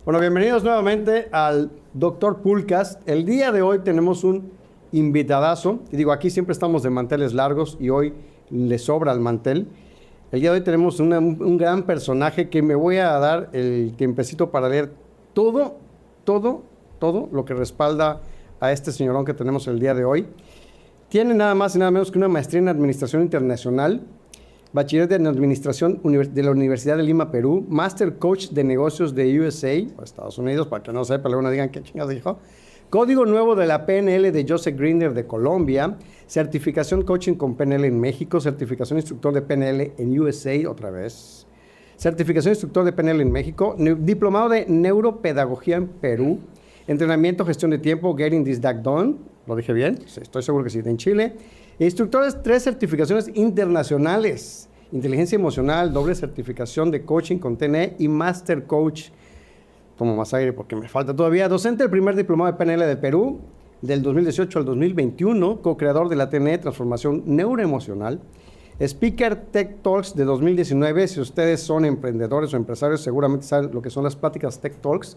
Bueno, bienvenidos nuevamente al Dr. Poolcast. El día de hoy tenemos un invitadazo. Y digo, aquí siempre estamos de manteles largos y hoy le sobra el mantel. El día de hoy tenemos un gran personaje que me voy a dar el tiempecito para leer todo lo que respalda a este señorón que tenemos el día de hoy. Tiene nada más y nada menos que una maestría en Administración Internacional, bachiller en Administración de la Universidad de Lima, Perú, Master Coach de Negocios de USA, o Estados Unidos, para que no sepa, luego no digan qué chingados dijo. Código nuevo de la PNL de Joseph Grinder de Colombia, certificación coaching con PNL en México, certificación instructor de PNL en USA, otra vez, certificación instructor de PNL en México, diplomado de neuropedagogía en Perú, entrenamiento, gestión de tiempo, Getting This Done Done, ¿lo dije bien? Sí, estoy seguro que sí, en Chile. Instructores, 3 certificaciones internacionales, inteligencia emocional, doble certificación de coaching con TNE y Master Coach. Tomo más aire porque me falta todavía. Docente del primer diplomado de PNL de Perú, del 2018 al 2021, co-creador de la TNE Transformación Neuroemocional. Speaker Tech Talks de 2019. Si ustedes son emprendedores o empresarios, seguramente saben lo que son las pláticas Tech Talks.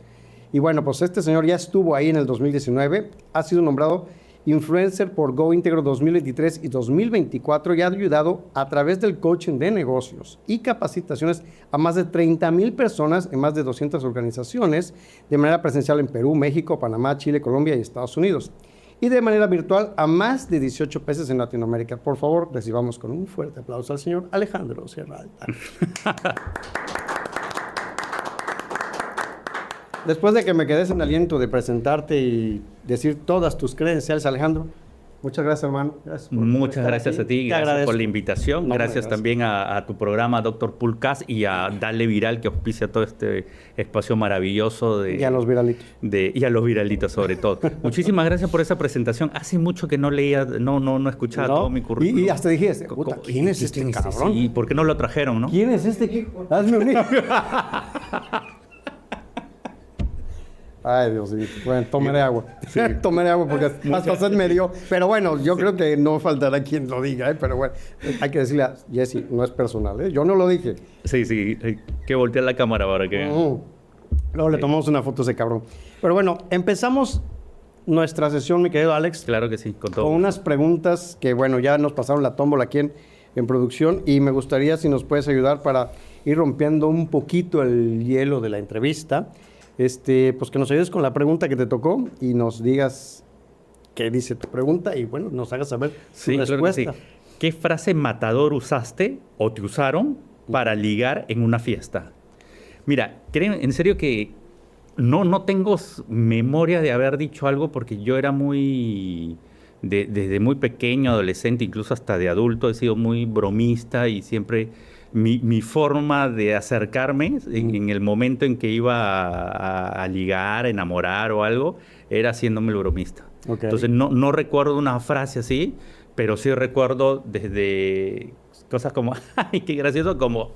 Y bueno, pues este señor ya estuvo ahí en el 2019. Ha sido nombrado Influencer por Go Íntegro 2023 y 2024 y ha ayudado a través del coaching de negocios y capacitaciones a más de 30,000 personas en más de 200 organizaciones de manera presencial en Perú, México, Panamá, Chile, Colombia y Estados Unidos. Y de manera virtual a más de 18 países en Latinoamérica. Por favor, recibamos con un fuerte aplauso al señor Alejandro Sierra Alta. Después de que me quedé sin aliento de presentarte y decir todas tus credenciales, Alejandro, muchas gracias, hermano. Muchas gracias a ti, gracias por la invitación. No, gracias también a tu programa, Dr. Poolcast, y a Dale Viral, que auspicia todo este espacio maravilloso. Y a los viralitos. Y a los viralitos, sobre todo. Muchísimas gracias por esa presentación. Hace mucho que no leía, no escuchaba todo mi currículum. Y hasta dijiste, puta, ¿quién es este cabrón? ¿Y por qué no lo trajeron, no? ¿Quién es este? Hazme un hijo. Ay, Dios mío. Bueno, tomaré agua. Sí. Tomaré agua porque hasta sed me dio. Pero bueno, yo creo que no faltará quien lo diga, ¿eh? Pero bueno, hay que decirle a Jesse, no es personal, ¿eh? Yo no lo dije. Sí, hay que voltear la cámara para que... Luego le tomamos una foto a ese cabrón. Pero bueno, empezamos nuestra sesión, mi querido Alex. Claro que sí, con todo. Con unas preguntas que, bueno, ya nos pasaron la tómbola aquí en producción y me gustaría si nos puedes ayudar para ir rompiendo un poquito el hielo de la entrevista. Pues que nos ayudes con la pregunta que te tocó y nos digas qué dice tu pregunta y bueno, nos hagas saber tu respuesta. Claro que sí. ¿Qué frase matador usaste o te usaron para ligar en una fiesta? Mira, creo en serio que no tengo memoria de haber dicho algo porque yo era desde muy pequeño, adolescente, incluso hasta de adulto, he sido muy bromista y siempre... Mi forma de acercarme en el momento en que iba a ligar, enamorar o algo, era haciéndome el bromista. Okay. Entonces no recuerdo una frase así, pero sí recuerdo desde cosas como, ¡ay, qué gracioso! Como,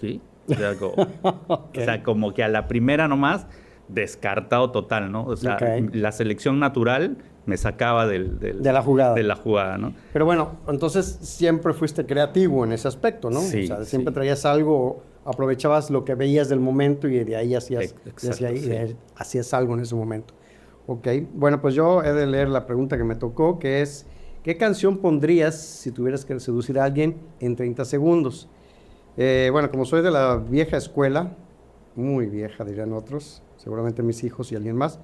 ¿sí? O sea, okay. O sea, como que a la primera nomás, descartado total, ¿no? O sea, la selección natural me sacaba de la jugada. De la jugada, ¿no? Pero bueno, entonces siempre fuiste creativo en ese aspecto, ¿no? Sí, o sea, siempre traías algo, aprovechabas lo que veías del momento y de ahí hacías algo en ese momento. Ok, bueno, pues yo he de leer la pregunta que me tocó, que es, ¿qué canción pondrías si tuvieras que seducir a alguien en 30 segundos? Bueno, como soy de la vieja escuela, muy vieja dirían otros, seguramente mis hijos y alguien más,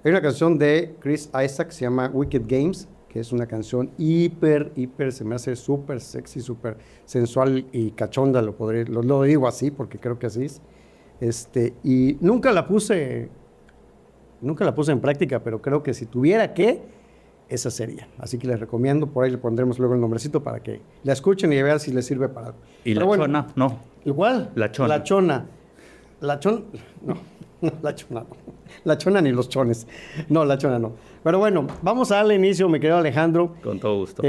hay una canción de Chris Isaak, se llama Wicked Games, que es una canción hiper, se me hace súper sexy, súper sensual y cachonda, lo digo así porque creo que así es. Y nunca la puse en práctica, pero creo que si tuviera que, esa sería. Así que les recomiendo, por ahí le pondremos luego el nombrecito para que la escuchen y vean si les sirve para algo. ¿Y pero la bueno, chona? No. ¿Igual? La chona. La chona, la chona ni los chones. No, la chona no. Pero bueno, vamos a darle inicio, mi querido Alejandro. Con todo gusto.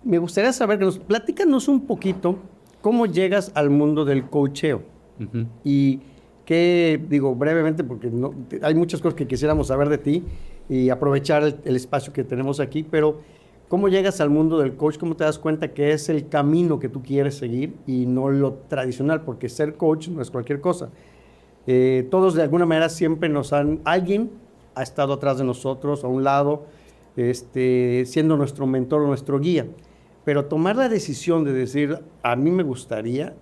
Me gustaría saber, platícanos un poquito cómo llegas al mundo del coacheo. Uh-huh. Y qué, digo, brevemente, porque hay muchas cosas que quisiéramos saber de ti y aprovechar el espacio que tenemos aquí, pero ¿cómo llegas al mundo del coach? ¿Cómo te das cuenta que es el camino que tú quieres seguir y no lo tradicional? Porque ser coach no es cualquier cosa. Todos de alguna manera siempre alguien ha estado atrás de nosotros, a un lado, siendo nuestro mentor, nuestro guía. Pero tomar la decisión de decir, a mí me gustaría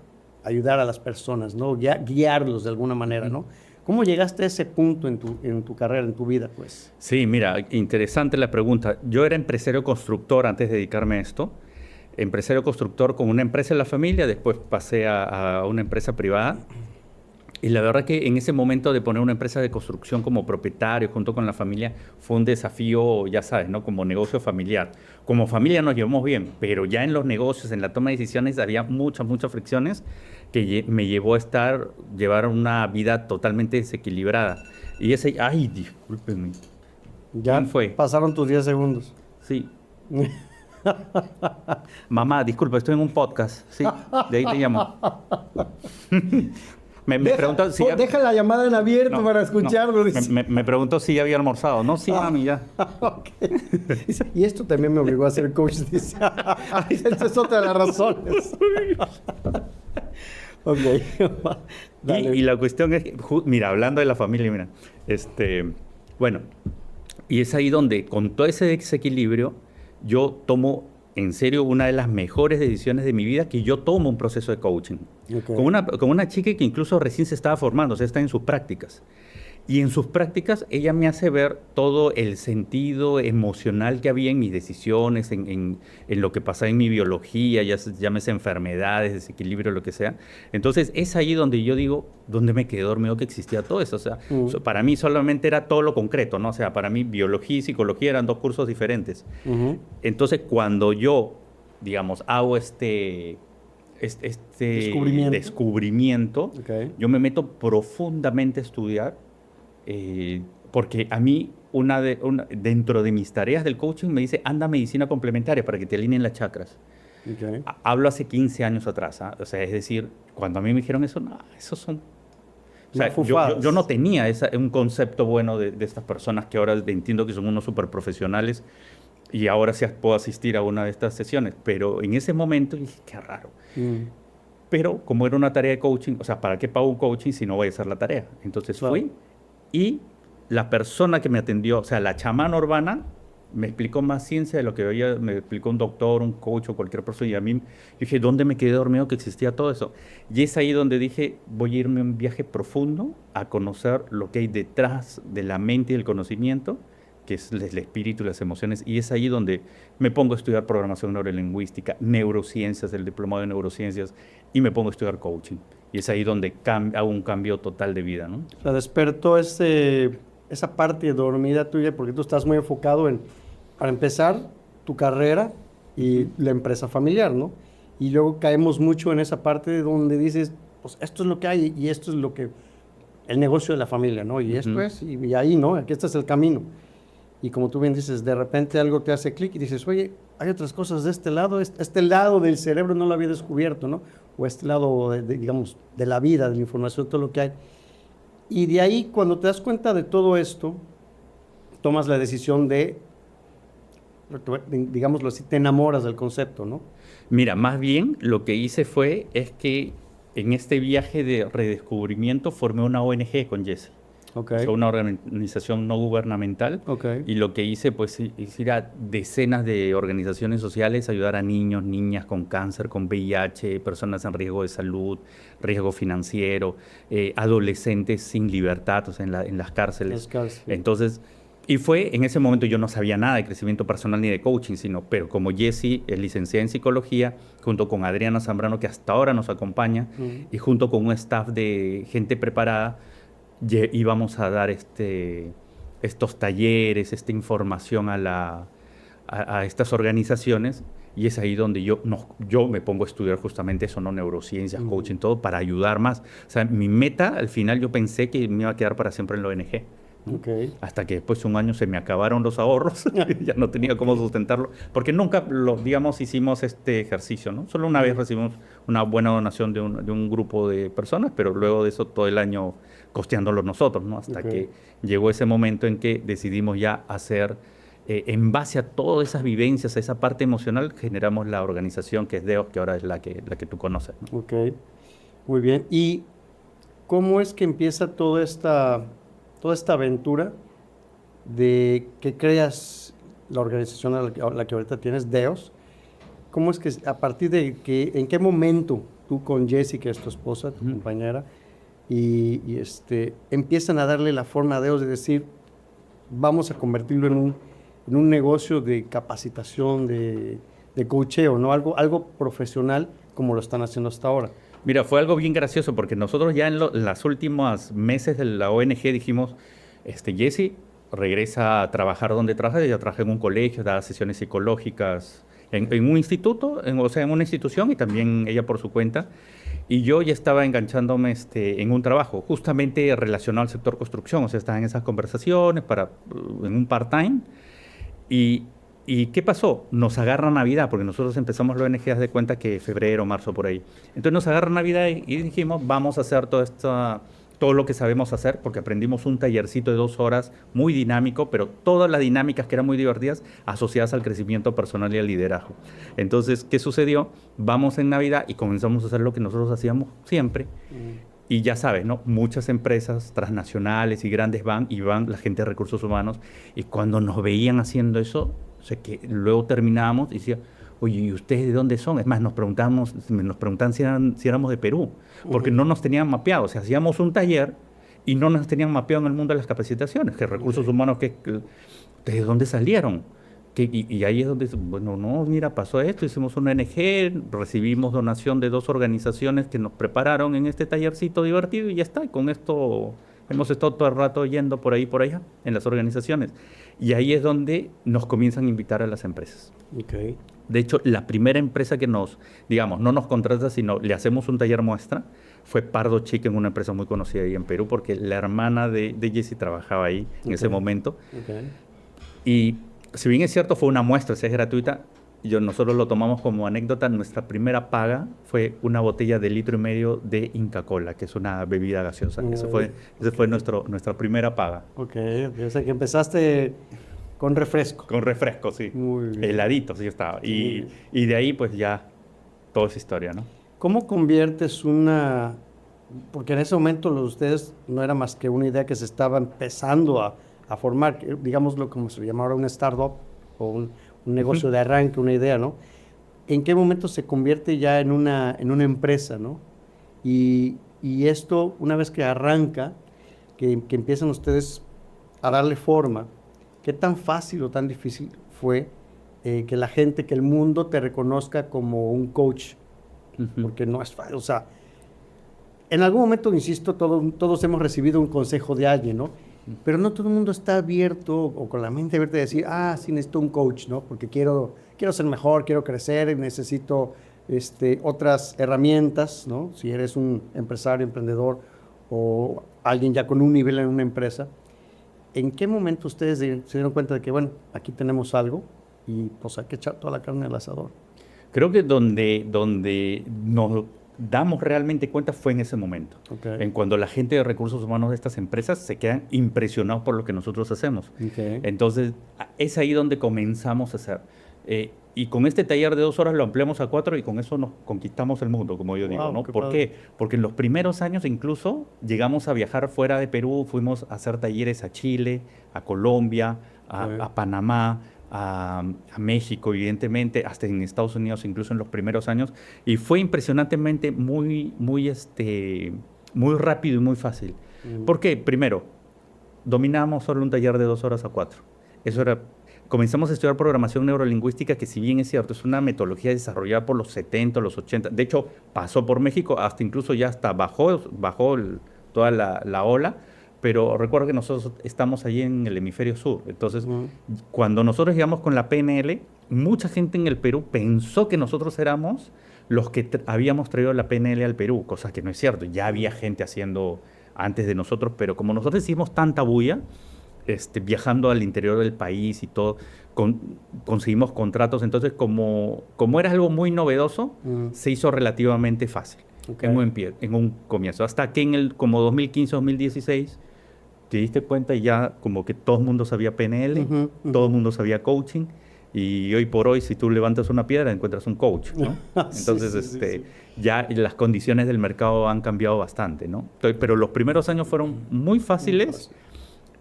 ayudar a las personas, ¿no? Guiarlos de alguna manera, ¿no? ¿Cómo llegaste a ese punto en tu carrera, en tu vida, pues? Sí, mira, interesante la pregunta. Yo era empresario constructor antes de dedicarme a esto. Empresario constructor con una empresa en la familia, después pasé a una empresa privada. Y la verdad que en ese momento de poner una empresa de construcción como propietario junto con la familia fue un desafío, ya sabes, ¿no? Como negocio familiar. Como familia nos llevamos bien, pero ya en los negocios, en la toma de decisiones, había muchas fricciones que me llevó a llevar una vida totalmente desequilibrada. Y ay, discúlpenme. Ya ¿Quién fue? pasaron tus 10 segundos. Sí. Mamá, disculpa, estoy en un podcast. Sí, de ahí te llamo. Me preguntó si deja la llamada en abierto para escucharlo. No. Me preguntó si ya había almorzado. No, sí, mami, ya. Okay. Y esto también me obligó a ser coach. Dice, esa es otra de las razones. Ok. Y la cuestión es, mira, hablando de la familia, mira, bueno, y es ahí donde con todo ese desequilibrio yo tomo en serio una de las mejores decisiones de mi vida, que yo tomo un proceso de coaching. Okay. Con una chica que incluso recién se estaba formando, o sea, está en sus prácticas. Y en sus prácticas ella me hace ver todo el sentido emocional que había en mis decisiones, en lo que pasaba en mi biología, llámese enfermedades, desequilibrio, lo que sea. Entonces es ahí donde yo digo, ¿dónde me quedé dormido que existía todo eso? O sea, para mí solamente era todo lo concreto, ¿no? O sea, para mí biología y psicología eran dos cursos diferentes. Entonces cuando yo, digamos, hago este descubrimiento, okay, yo me meto profundamente a estudiar. Porque a mí, dentro de mis tareas del coaching me dice, anda a medicina complementaria para que te alineen las chakras. Okay. Hablo hace 15 años atrás, ¿eh? O sea, es decir, cuando a mí me dijeron eso, no, esos son... O sea, yo no tenía un concepto bueno de estas personas que ahora entiendo que son unos súper profesionales y ahora sí puedo asistir a una de estas sesiones. Pero en ese momento dije, qué raro. Pero como era una tarea de coaching, o sea, ¿para qué pago un coaching si no voy a hacer la tarea? Entonces fui. Y la persona que me atendió, o sea, la chamana urbana, me explicó más ciencia de lo que me explicó un doctor, un coach o cualquier persona. Y a mí, yo dije, ¿dónde me quedé dormido que existía todo eso? Y es ahí donde dije, voy a irme a un viaje profundo a conocer lo que hay detrás de la mente y el conocimiento, que es el espíritu y las emociones. Y es ahí donde me pongo a estudiar programación neurolingüística, neurociencias, el diplomado de neurociencias, y me pongo a estudiar coaching. Y es ahí donde hago un cambio total de vida, ¿no? O sea, despertó esa parte dormida tuya, porque tú estás muy enfocado para empezar, tu carrera y la empresa familiar, ¿no? Y luego caemos mucho en esa parte donde dices, pues esto es lo que hay y esto es lo que... el negocio de la familia, ¿no? Y esto es, y ahí, ¿no? Aquí este es el camino. Y como tú bien dices, de repente algo te hace clic y dices, oye, hay otras cosas de este lado del cerebro no lo había descubierto, ¿no? O este lado, digamos, de la vida, de la información, todo lo que hay. Y de ahí, cuando te das cuenta de todo esto, tomas la decisión digámoslo así, te enamoras del concepto, ¿no? Mira, más bien lo que hice es que en este viaje de redescubrimiento formé una ONG con Jesse. Okay. O sea, una organización no gubernamental. Okay. Y lo que hice, pues, es ir a decenas de organizaciones sociales, ayudar a niños, niñas con cáncer, con VIH, personas en riesgo de salud, riesgo financiero, adolescentes sin libertad, o sea, en las cárceles. Entonces, y fue, en ese momento yo no sabía nada de crecimiento personal ni de coaching, pero como Jesse es licenciada en psicología, junto con Adriana Zambrano, que hasta ahora nos acompaña, y junto con un staff de gente preparada, íbamos a dar estos talleres, esta información a estas organizaciones, y es ahí donde yo me pongo a estudiar justamente eso, ¿no? Neurociencias, coaching, todo, para ayudar más. O sea, mi meta, al final, yo pensé que me iba a quedar para siempre en la ONG. Okay. Hasta que después de un año se me acabaron los ahorros, ya no tenía cómo sustentarlo, porque nunca, hicimos este ejercicio, ¿no? Solo una vez recibimos una buena donación de un grupo de personas, pero luego de eso todo el año costeándolo nosotros, ¿no? Hasta que llegó ese momento en que decidimos ya hacer, en base a todas esas vivencias, a esa parte emocional, generamos la organización que es DEOS, que ahora es la que tú conoces, ¿no? Ok, muy bien. Y ¿cómo es que empieza toda esta aventura de que creas la organización a la que ahorita tienes, DEOS? ¿Cómo es que a partir de que, en qué momento tú con Jessie, que es tu esposa, tu compañera, y empiezan a darle la forma a DEOS de decir, vamos a convertirlo en un negocio de capacitación, de coacheo, ¿no? Algo profesional como lo están haciendo hasta ahora? Mira, fue algo bien gracioso porque nosotros ya en las últimas meses de la ONG dijimos, Jessie regresa a trabajar donde trabaja. Ella trabaja en un colegio, da sesiones psicológicas en un instituto, o sea, en una institución, y también ella por su cuenta. Y yo ya estaba enganchándome en un trabajo justamente relacionado al sector construcción, o sea, estaba en esas conversaciones en un part-time. ¿Y qué pasó? Nos agarra Navidad, porque nosotros empezamos la ONG, haz de cuenta que febrero, marzo, por ahí. Entonces nos agarra Navidad y dijimos, vamos a hacer todo lo que sabemos hacer, porque aprendimos un tallercito de 2 horas muy dinámico, pero todas las dinámicas que eran muy divertidas asociadas al crecimiento personal y al liderazgo. Entonces, ¿qué sucedió? Vamos en Navidad y comenzamos a hacer lo que nosotros hacíamos siempre. Y ya sabes, ¿no? Muchas empresas transnacionales y grandes van la gente de recursos humanos, y cuando nos veían haciendo eso, o sea, que luego terminábamos y decía, oye, ¿y ustedes de dónde son? Es más, nos preguntaban si éramos de Perú, porque no nos tenían mapeado. O sea, hacíamos un taller y no nos tenían mapeado en el mundo de las capacitaciones, que recursos humanos, ¿de dónde salieron? Y ahí es donde, bueno, no, mira, pasó esto, hicimos una ONG, recibimos donación de 2 organizaciones que nos prepararon en este tallercito divertido y ya está. Y con esto hemos estado todo el rato yendo por ahí por allá en las organizaciones. Y ahí es donde nos comienzan a invitar a las empresas. Okay. De hecho, la primera empresa que no nos contrata, sino le hacemos un taller muestra, fue Pardo Chicken, una empresa muy conocida ahí en Perú, porque la hermana de Jessie trabajaba ahí en ese momento. Y si bien es cierto, fue una muestra, es gratuita, nosotros lo tomamos como anécdota. Nuestra primera paga fue una botella de 1,5 litros de Inca Kola, que es una bebida gaseosa. Ese fue nuestra primera paga. Ok, o sea que empezaste con refresco. Con refresco, sí. Muy bien. Heladito, sí estaba. Y de ahí, pues ya, toda esa historia, ¿no? ¿Cómo conviertes porque en ese momento ustedes no era más que una idea que se estaba empezando a formar, digámoslo como se le llama ahora, una startup o un negocio de arranque, una idea, ¿no? ¿En qué momento se convierte ya en una empresa, ¿no? Y esto, una vez que arranca, que empiezan ustedes a darle forma, ¿qué tan fácil o tan difícil fue que el mundo te reconozca como un coach? Porque no es fácil, o sea, en algún momento, insisto, todos hemos recibido un consejo de alguien, ¿no? Pero no todo el mundo está abierto o con la mente abierta de decir, sí necesito un coach, ¿no? Porque quiero ser mejor, quiero crecer, necesito otras herramientas, ¿no? Si eres un empresario, emprendedor o alguien ya con un nivel en una empresa, ¿en qué momento ustedes se dieron cuenta de que, bueno, aquí tenemos algo y pues hay que echar toda la carne al asador? Creo que donde nos damos realmente cuenta fue en ese momento. En cuando la gente de recursos humanos de estas empresas se quedan impresionados por lo que nosotros hacemos. Entonces, es ahí donde comenzamos a hacer. Y con este taller de 2 horas lo ampliamos a 4 y con eso nos conquistamos el mundo, como yo digo, ¿no? ¿Por qué? Porque en los primeros años incluso llegamos a viajar fuera de Perú, fuimos a hacer talleres a Chile, a Colombia, a Panamá, a México, evidentemente, hasta en Estados Unidos, incluso en los primeros años, y fue impresionantemente muy rápido y muy fácil. ¿Por qué? Primero, dominamos solo un taller de 2 horas a 4. Comenzamos a estudiar programación neurolingüística, que si bien es cierto, es una metodología desarrollada por los 70, los 80, de hecho pasó por México, hasta incluso ya hasta bajó toda la ola. Pero recuerdo que nosotros estamos allí en el hemisferio sur. Entonces, cuando nosotros llegamos con la PNL, mucha gente en el Perú pensó que nosotros éramos los que habíamos traído la PNL al Perú, cosa que no es cierto. Ya había gente haciendo antes de nosotros, pero como nosotros hicimos tanta bulla, viajando al interior del país y todo, conseguimos contratos. Entonces, como era algo muy novedoso, se hizo relativamente fácil en un comienzo. Hasta que como 2015, 2016... te diste cuenta y ya como que todo el mundo sabía PNL, todo el mundo sabía coaching, Y hoy por hoy, si tú levantas una piedra, encuentras un coach, ¿no? Entonces, Sí. ya las condiciones del mercado han cambiado bastante, ¿no? Pero los primeros años fueron muy fáciles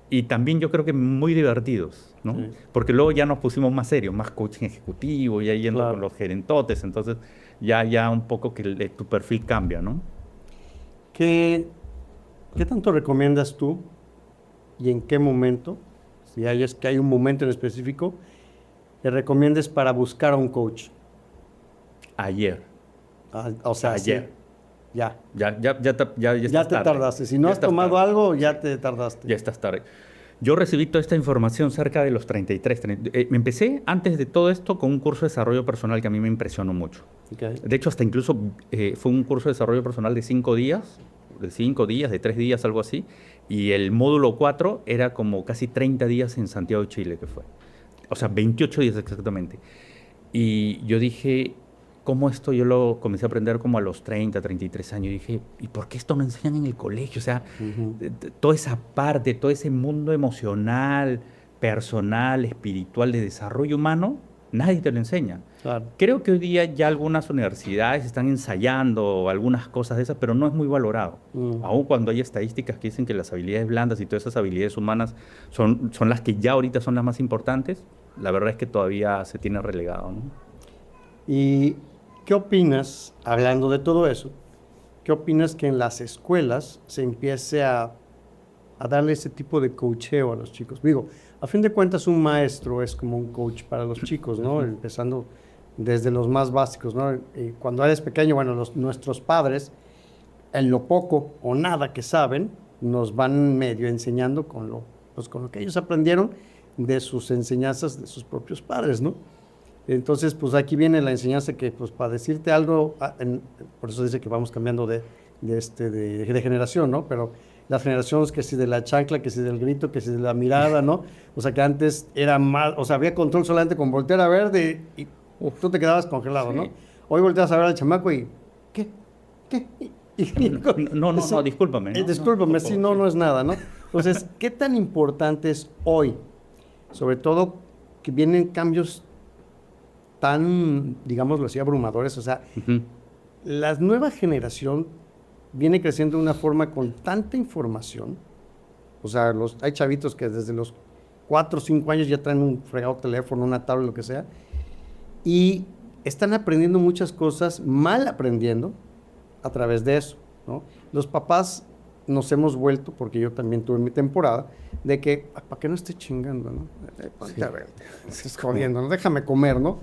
y también yo creo que muy divertidos, ¿no? Sí. Porque luego ya nos pusimos más serios, más coaching ejecutivo, ya yendo Claro. con los gerentotes, entonces ya un poco que tu perfil cambia, ¿no? ¿Qué tanto recomiendas tú y en qué momento, si es que hay un momento en específico, le recomiendes para buscar a un coach? Ayer. O sea, Ayer. sí, ya. Ya Ya estás te tarde. tardaste. Si no Ya has estás tomado tarde. algo, ya te tardaste. Ya estás tarde. Yo recibí toda esta información cerca de los 33. Me empecé antes de todo esto con un curso de desarrollo personal que a mí me impresionó mucho. Okay. De hecho, hasta incluso fue un curso de desarrollo personal de 5 días, de 3 días, algo así. Y el módulo 4 era como casi 30 días en Santiago de Chile, que fue. O sea, 28 días exactamente. Y yo dije, ¿cómo esto yo lo comencé a aprender como a los 30, 33 años? Y dije, ¿y por qué esto no enseñan en el colegio? O sea, toda esa parte, todo ese mundo emocional, personal, espiritual, de desarrollo humano, nadie te lo enseña. Claro. Creo que hoy día ya algunas universidades están ensayando algunas cosas de esas, pero no es muy valorado. Aun cuando hay estadísticas que dicen que las habilidades blandas y todas esas habilidades humanas son las que ya ahorita son las más importantes, la verdad es que todavía se tiene relegado, ¿no? ¿Y qué opinas, hablando de todo eso, qué opinas que en las escuelas se empiece a darle ese tipo de coacheo a los chicos? Digo, a fin de cuentas un maestro es como un coach para los chicos, ¿no? Empezando desde los más básicos, ¿no? Y cuando eres pequeño, bueno, nuestros padres, en lo poco o nada que saben, nos van medio enseñando con lo que ellos aprendieron de sus enseñanzas de sus propios padres, ¿no? Entonces, pues aquí viene la enseñanza que, pues, para decirte algo, por eso dice que vamos cambiando de generación, ¿no? Pero las generaciones que si de la chancla, que si del grito, que si de la mirada, ¿no? O sea, que antes era más, o sea, había control solamente con voltear a ver y tú te quedabas congelado, Sí. ¿no? Hoy volteas a ver al chamaco y, ¿qué? No, discúlpame. Discúlpame, sí, no es nada, ¿no? Entonces, ¿qué tan importante es hoy? Sobre todo que vienen cambios tan, digámoslo así, abrumadores. O sea, la nueva generación viene creciendo de una forma con tanta información. O sea, hay chavitos que desde los 4 o 5 años ya traen un fregado teléfono, una tablet, lo que sea. Y están aprendiendo muchas cosas, mal aprendiendo, a través de eso, ¿no? Los papás nos hemos vuelto, porque yo también tuve mi temporada, de que, ¿para qué no esté chingando, no? Ponte a ver, estás jodiendo, ¿no? Déjame comer, ¿no?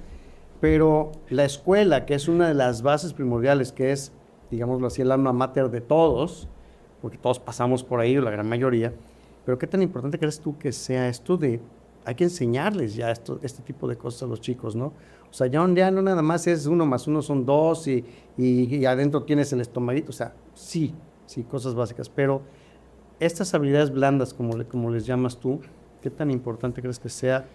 Pero la escuela, que es una de las bases primordiales, que es, digámoslo así, el alma mater de todos, porque todos pasamos por ahí, la gran mayoría, pero ¿qué tan importante crees tú que sea esto de, hay que enseñarles ya este tipo de cosas a los chicos, ¿no? O sea, ya no nada más es 1 más 1 son 2 y adentro tienes el estomaguito, o sea, sí, cosas básicas, pero estas habilidades blandas, como les llamas tú, ¿qué tan importante crees que sea?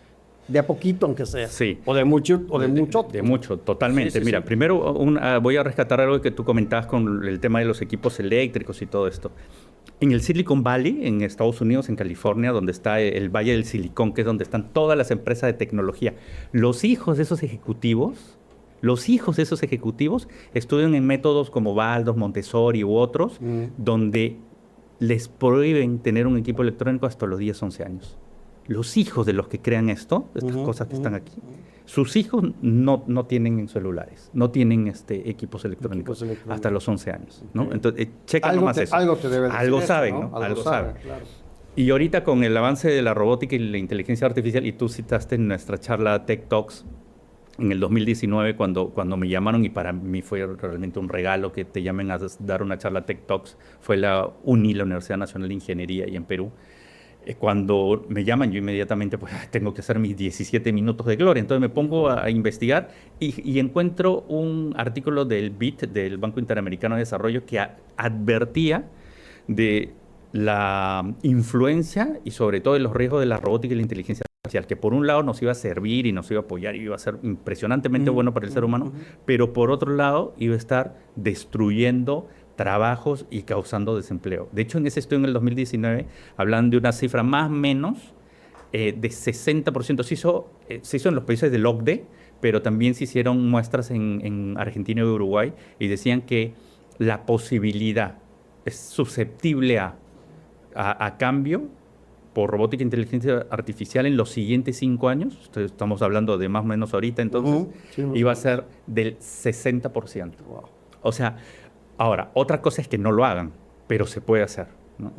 De a poquito, aunque sea. Sí. O de mucho. De mucho, totalmente. Sí, Mira, sí. primero voy a rescatar algo que tú comentabas con el tema de los equipos eléctricos y todo esto. En el Silicon Valley, en Estados Unidos, en California, donde está el Valle del Silicón, que es donde están todas las empresas de tecnología, los hijos de esos ejecutivos estudian en métodos como Waldorf, Montessori u otros, donde les prohíben tener un equipo electrónico hasta los 10, 11 años. Los hijos de los que crean estas cosas que están aquí, sus hijos no tienen celulares, no tienen equipos electrónicos hasta los 11 años, ¿no? Okay. Entonces, checa nomás eso. Algo te debe decir Algo eso, saben, ¿no? ¿no? Algo saben. Claro. Y ahorita con el avance de la robótica y la inteligencia artificial, y tú citaste en nuestra charla Tech Talks, en el 2019, cuando me llamaron, y para mí fue realmente un regalo que te llamen a dar una charla Tech Talks, fue la UNI, la Universidad Nacional de Ingeniería, y en Perú. Cuando me llaman, yo inmediatamente pues tengo que hacer mis 17 minutos de gloria. Entonces me pongo a investigar y encuentro un artículo del BID, del Banco Interamericano de Desarrollo, que advertía de la influencia y sobre todo de los riesgos de la robótica y la inteligencia artificial, que por un lado nos iba a servir y nos iba a apoyar y iba a ser impresionantemente bueno para el ser humano, pero por otro lado iba a estar destruyendo trabajos y causando desempleo. De hecho, en ese estudio en el 2019 hablan de una cifra más o menos de 60%. Se hizo en los países del OCDE, pero también se hicieron muestras en Argentina y Uruguay y decían que la posibilidad es susceptible a cambio por robótica e inteligencia artificial en los siguientes 5 años, estamos hablando de más o menos ahorita, entonces, Sí, iba a ser del 60%. Wow. O sea, ahora, otra cosa es que no lo hagan, pero se puede hacer, ¿no?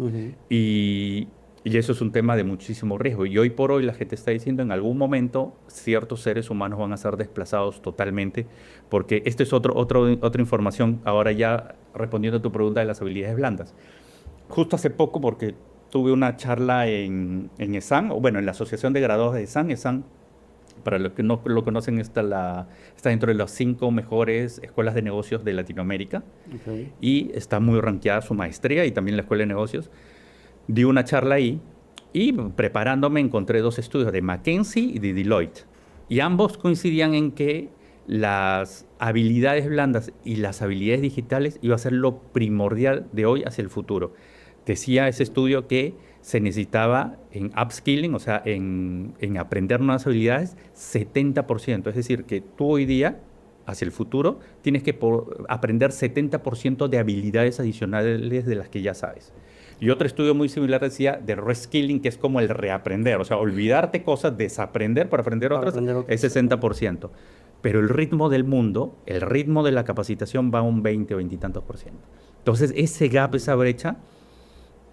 Y eso es un tema de muchísimo riesgo. Y hoy por hoy la gente está diciendo en algún momento ciertos seres humanos van a ser desplazados totalmente, porque esto es otra información, ahora ya respondiendo a tu pregunta de las habilidades blandas. Justo hace poco, porque tuve una charla en ESAN, o bueno, en la Asociación de Graduados de ESAN. ESAN, para los que no lo conocen, está dentro de las 5 mejores escuelas de negocios de Latinoamérica. Okay. Y está muy rankeada su maestría y también la escuela de negocios. Di una charla ahí y preparándome encontré 2 estudios de McKinsey y de Deloitte. Y ambos coincidían en que las habilidades blandas y las habilidades digitales iba a ser lo primordial de hoy hacia el futuro. Decía ese estudio que se necesitaba en upskilling, o sea, en aprender nuevas habilidades, 70%. Es decir, que tú hoy día, hacia el futuro, tienes que aprender 70% de habilidades adicionales de las que ya sabes. Y otro estudio muy similar decía de reskilling, que es como el reaprender, o sea, olvidarte cosas, desaprender para aprender otras, es 60%. Pero el ritmo del mundo, el ritmo de la capacitación va a un 20 o 20 y tantos %. Entonces, ese gap, esa brecha,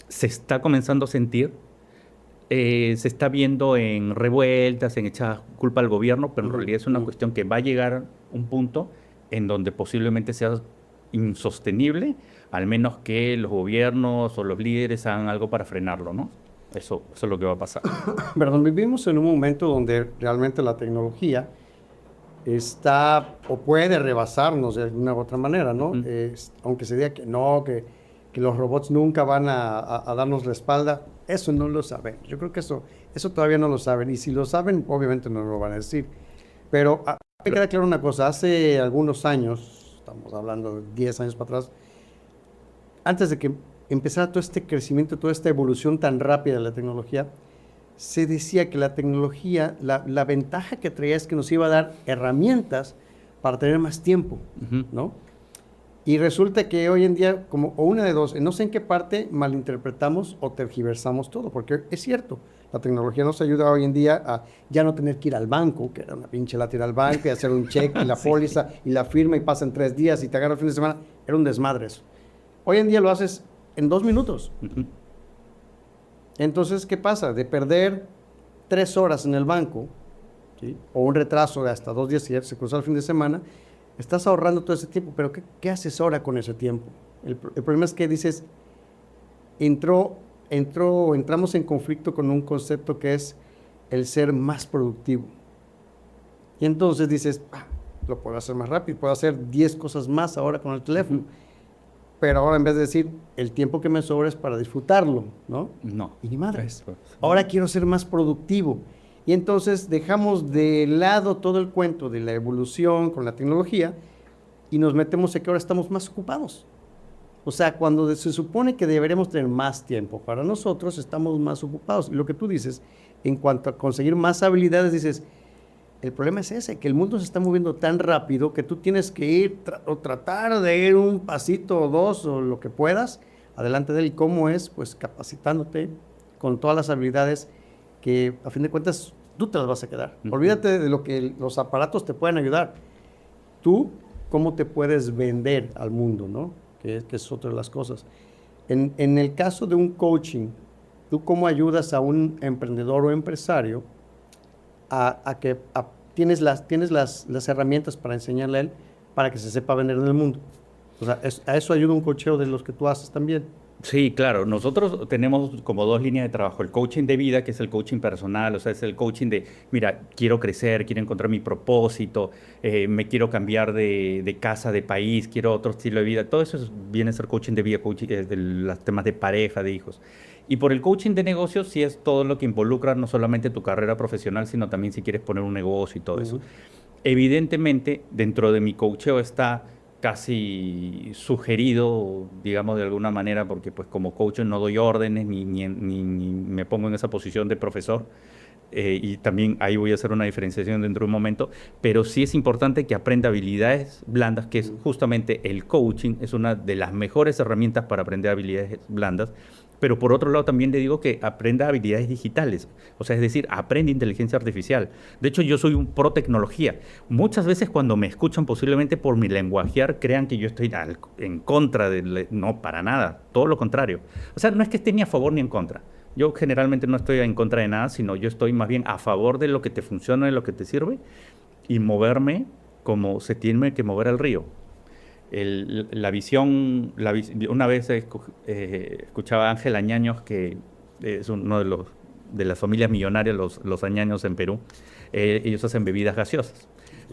se está comenzando a sentir, se está viendo en revueltas, en echar culpa al gobierno, pero en realidad es una cuestión que va a llegar un punto en donde posiblemente sea insostenible, al menos que los gobiernos o los líderes hagan algo para frenarlo, ¿no? Eso es lo que va a pasar. Perdón, vivimos en un momento donde realmente la tecnología está o puede rebasarnos de alguna u otra manera, ¿no? Aunque se diga que no, que los robots nunca van a darnos la espalda, eso no lo saben. Yo creo que eso todavía no lo saben. Y si lo saben, obviamente no lo van a decir. Pero me queda claro una cosa. Hace algunos años, estamos hablando de 10 años para atrás, antes de que empezara todo este crecimiento, toda esta evolución tan rápida de la tecnología, se decía que la tecnología, la ventaja que traía es que nos iba a dar herramientas para tener más tiempo, ¿no? Y resulta que hoy en día, como o una de dos, no sé en qué parte malinterpretamos o tergiversamos todo, porque es cierto, la tecnología nos ayuda hoy en día a ya no tener que ir al banco, que era una pinche lata ir al banco y hacer un cheque y la póliza y la firma y pasan 3 días y te agarra el fin de semana. Era un desmadre eso. Hoy en día lo haces en 2 minutos. Entonces, ¿qué pasa? De perder 3 horas en el banco, ¿sí? O un retraso de hasta 2 días si ya se cruzó el fin de semana, estás ahorrando todo ese tiempo, pero ¿qué haces ahora con ese tiempo? El problema es que dices, entramos en conflicto con un concepto que es el ser más productivo. Y entonces dices, lo puedo hacer más rápido, puedo hacer 10 cosas más ahora con el teléfono. Pero ahora en vez de decir, el tiempo que me sobra es para disfrutarlo, ¿no? No. Y ni madres. Ahora quiero ser más productivo. Y entonces dejamos de lado todo el cuento de la evolución con la tecnología y nos metemos en que ahora estamos más ocupados. O sea, cuando se supone que deberíamos tener más tiempo para nosotros, estamos más ocupados. Y lo que tú dices, en cuanto a conseguir más habilidades, dices, el problema es ese, que el mundo se está moviendo tan rápido que tú tienes que ir o tratar de ir un pasito o 2 o lo que puedas adelante de él. ¿Cómo es? Pues capacitándote con todas las habilidades que a fin de cuentas tú te las vas a quedar. Olvídate de lo que los aparatos te pueden ayudar. Tú, ¿cómo te puedes vender al mundo, ¿no? Que es otra de las cosas. En el caso de un coaching, ¿tú cómo ayudas a un emprendedor o empresario a que tienes las herramientas para enseñarle a él para que se sepa vender en el mundo? O sea, a eso ayuda un coacheo de los que tú haces también. Sí, claro. Nosotros tenemos como 2 líneas de trabajo. El coaching de vida, que es el coaching personal, o sea, es el coaching de, mira, quiero crecer, quiero encontrar mi propósito, me quiero cambiar de casa, de país, quiero otro estilo de vida. Todo eso viene a ser coaching de vida, coaching de los temas de pareja, de hijos. Y por el coaching de negocios sí es todo lo que involucra no solamente tu carrera profesional, sino también si quieres poner un negocio y todo eso. Evidentemente, dentro de mi coacheo está casi sugerido, digamos de alguna manera, porque pues como coach no doy órdenes ni me pongo en esa posición de profesor. Y también ahí voy a hacer una diferenciación dentro de un momento, pero sí es importante que aprenda habilidades blandas, que es justamente el coaching, es una de las mejores herramientas para aprender habilidades blandas, pero por otro lado también le digo que aprenda habilidades digitales, o sea, es decir, aprende inteligencia artificial. De hecho, yo soy un pro tecnología. Muchas veces cuando me escuchan posiblemente por mi lenguajear crean que yo estoy en contra de... No, para nada, todo lo contrario. O sea, no es que esté ni a favor ni en contra. Yo generalmente no estoy en contra de nada, sino yo estoy más bien a favor de lo que te funciona, de lo que te sirve, y moverme como se tiene que mover el río. Una vez escuchaba a Ángel Añaños, que es uno de las familias millonarias, los Añaños en Perú. Ellos hacen bebidas gaseosas.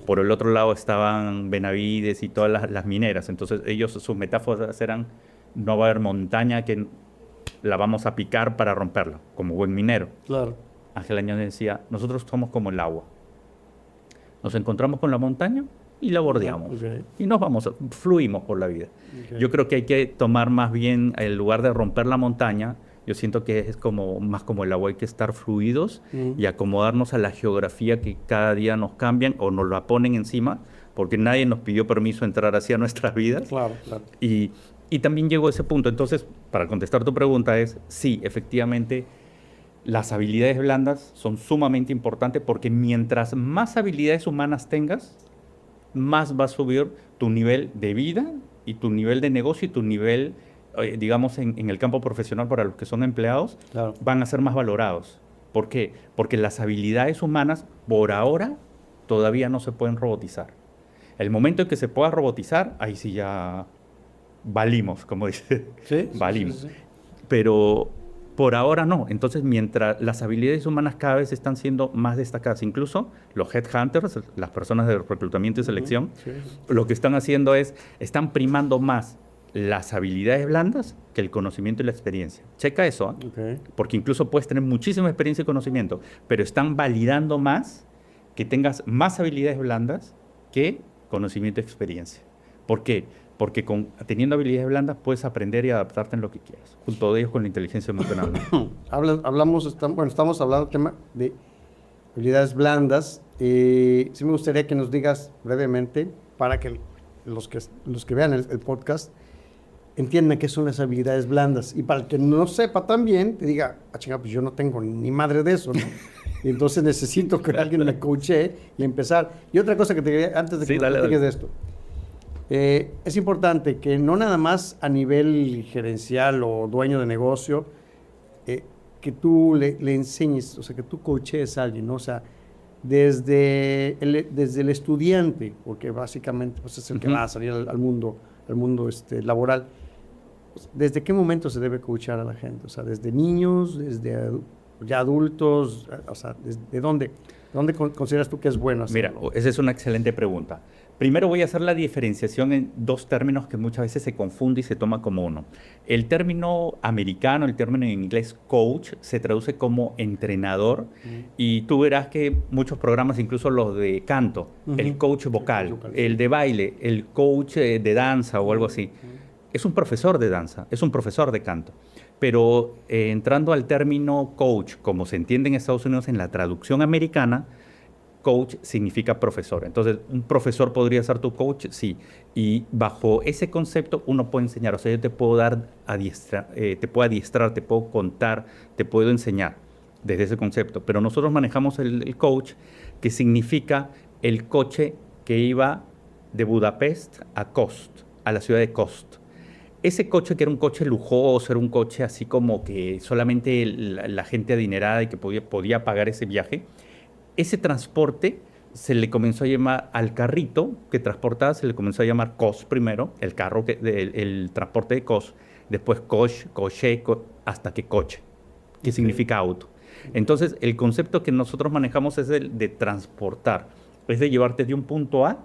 Por el otro lado estaban Benavides y todas las mineras. Entonces sus metáforas eran: no va a haber montaña que la vamos a picar para romperla, como buen minero. Claro. Ángel Añaños decía: nosotros somos como el agua. Nos encontramos con la montaña y la bordeamos. Okay. Y fluimos por la vida. Okay. Yo creo que hay que tomar más bien, en lugar de romper la montaña, yo siento que es más como el agua, hay que estar fluidos y acomodarnos a la geografía que cada día nos cambian o nos la ponen encima, porque nadie nos pidió permiso entrar hacia nuestras vidas. Claro, claro. Y también llegó a ese punto. Entonces, para contestar tu pregunta sí, efectivamente, las habilidades blandas son sumamente importantes, porque mientras más habilidades humanas tengas, más va a subir tu nivel de vida y tu nivel de negocio y tu nivel, digamos, en el campo profesional para los que son empleados, claro, van a ser más valorados. ¿Por qué? Porque las habilidades humanas, por ahora, todavía no se pueden robotizar. El momento en que se pueda robotizar, ahí sí ya valimos, como dice. ¿Sí? Valimos. Sí, sí. Pero por ahora no. Entonces, mientras las habilidades humanas cada vez están siendo más destacadas, incluso los headhunters, las personas de reclutamiento y selección, lo que están haciendo están primando más las habilidades blandas que el conocimiento y la experiencia. Checa eso, ¿eh? Okay. Porque incluso puedes tener muchísima experiencia y conocimiento, pero están validando más que tengas más habilidades blandas que conocimiento y experiencia. ¿Por qué? Porque teniendo habilidades blandas puedes aprender y adaptarte en lo que quieras, junto de ellos con la inteligencia emocional. Estamos hablando del tema de habilidades blandas. Sí me gustaría que nos digas brevemente, para que los que vean el podcast entiendan qué son las habilidades blandas. Y para el que no sepa también, te diga: pues yo no tengo ni madre de eso, ¿no? Y entonces necesito que alguien me coache y empezar. Y otra cosa que te quería, antes de que me platiques de esto. Es importante que no nada más a nivel gerencial o dueño de negocio, que tú le enseñes, o sea, que tú coaches a alguien, ¿no? O sea, desde el estudiante, porque básicamente pues, es el que va a salir al mundo laboral. ¿Desde qué momento se debe coachar a la gente? O sea, ¿desde niños, desde ya adultos? O sea, ¿de dónde consideras tú que es bueno hacerlo? Mira, esa es una excelente pregunta. Primero voy a hacer la diferenciación en dos términos que muchas veces se confunde y se toma como uno. El término americano, el término en inglés coach, se traduce como entrenador, y tú verás que muchos programas, incluso los de canto, el coach vocal, el de baile, el coach de danza o algo así, es un profesor de danza, es un profesor de canto. Pero entrando al término coach, como se entiende en Estados Unidos en la traducción americana, coach significa profesor. Entonces, ¿un profesor podría ser tu coach? Sí. Y bajo ese concepto uno puede enseñar. O sea, yo te puedo te puedo adiestrar, te puedo contar, te puedo enseñar desde ese concepto. Pero nosotros manejamos el coach, que significa el coche que iba de Budapest a Kost, a la ciudad de Kost. Ese coche, que era un coche lujoso, era un coche así como que solamente la gente adinerada y que podía pagar ese viaje, ese transporte se le comenzó a llamar, al carrito que transportaba, se le comenzó a llamar Kost primero, el transporte de Kost, después coche, hasta que coche, que significa auto. Entonces, el concepto que nosotros manejamos es el de transportar, es de llevarte de un punto A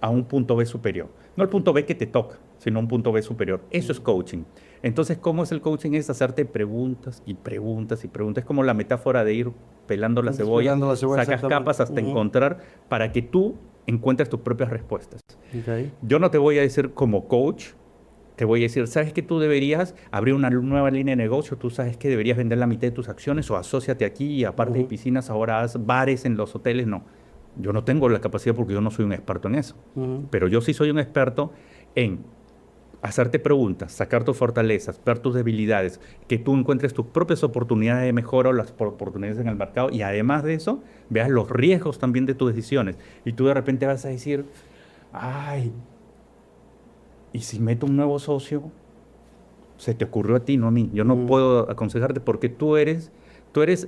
un punto B superior. No el punto B que te toca, sino un punto B superior. Eso es coaching. Entonces, ¿cómo es el coaching? Es hacerte preguntas y preguntas y preguntas. Es como la metáfora de ir pelando la cebolla, sacas capas hasta encontrar, para que tú encuentres tus propias respuestas. Okay. Yo no te voy a decir como coach, te voy a decir, ¿sabes que tú deberías abrir una nueva línea de negocio? ¿Tú sabes que deberías vender la mitad de tus acciones o asóciate aquí y aparte de piscinas ahora haz bares en los hoteles? No, yo no tengo la capacidad porque yo no soy un experto en eso. Pero yo sí soy un experto en hacerte preguntas, sacar tus fortalezas, ver tus debilidades, que tú encuentres tus propias oportunidades de mejora o las oportunidades en el mercado y además de eso, veas los riesgos también de tus decisiones. Y tú de repente vas a decir, ay, ¿y si meto un nuevo socio? Se te ocurrió a ti, no a mí. Yo no puedo aconsejarte porque tú eres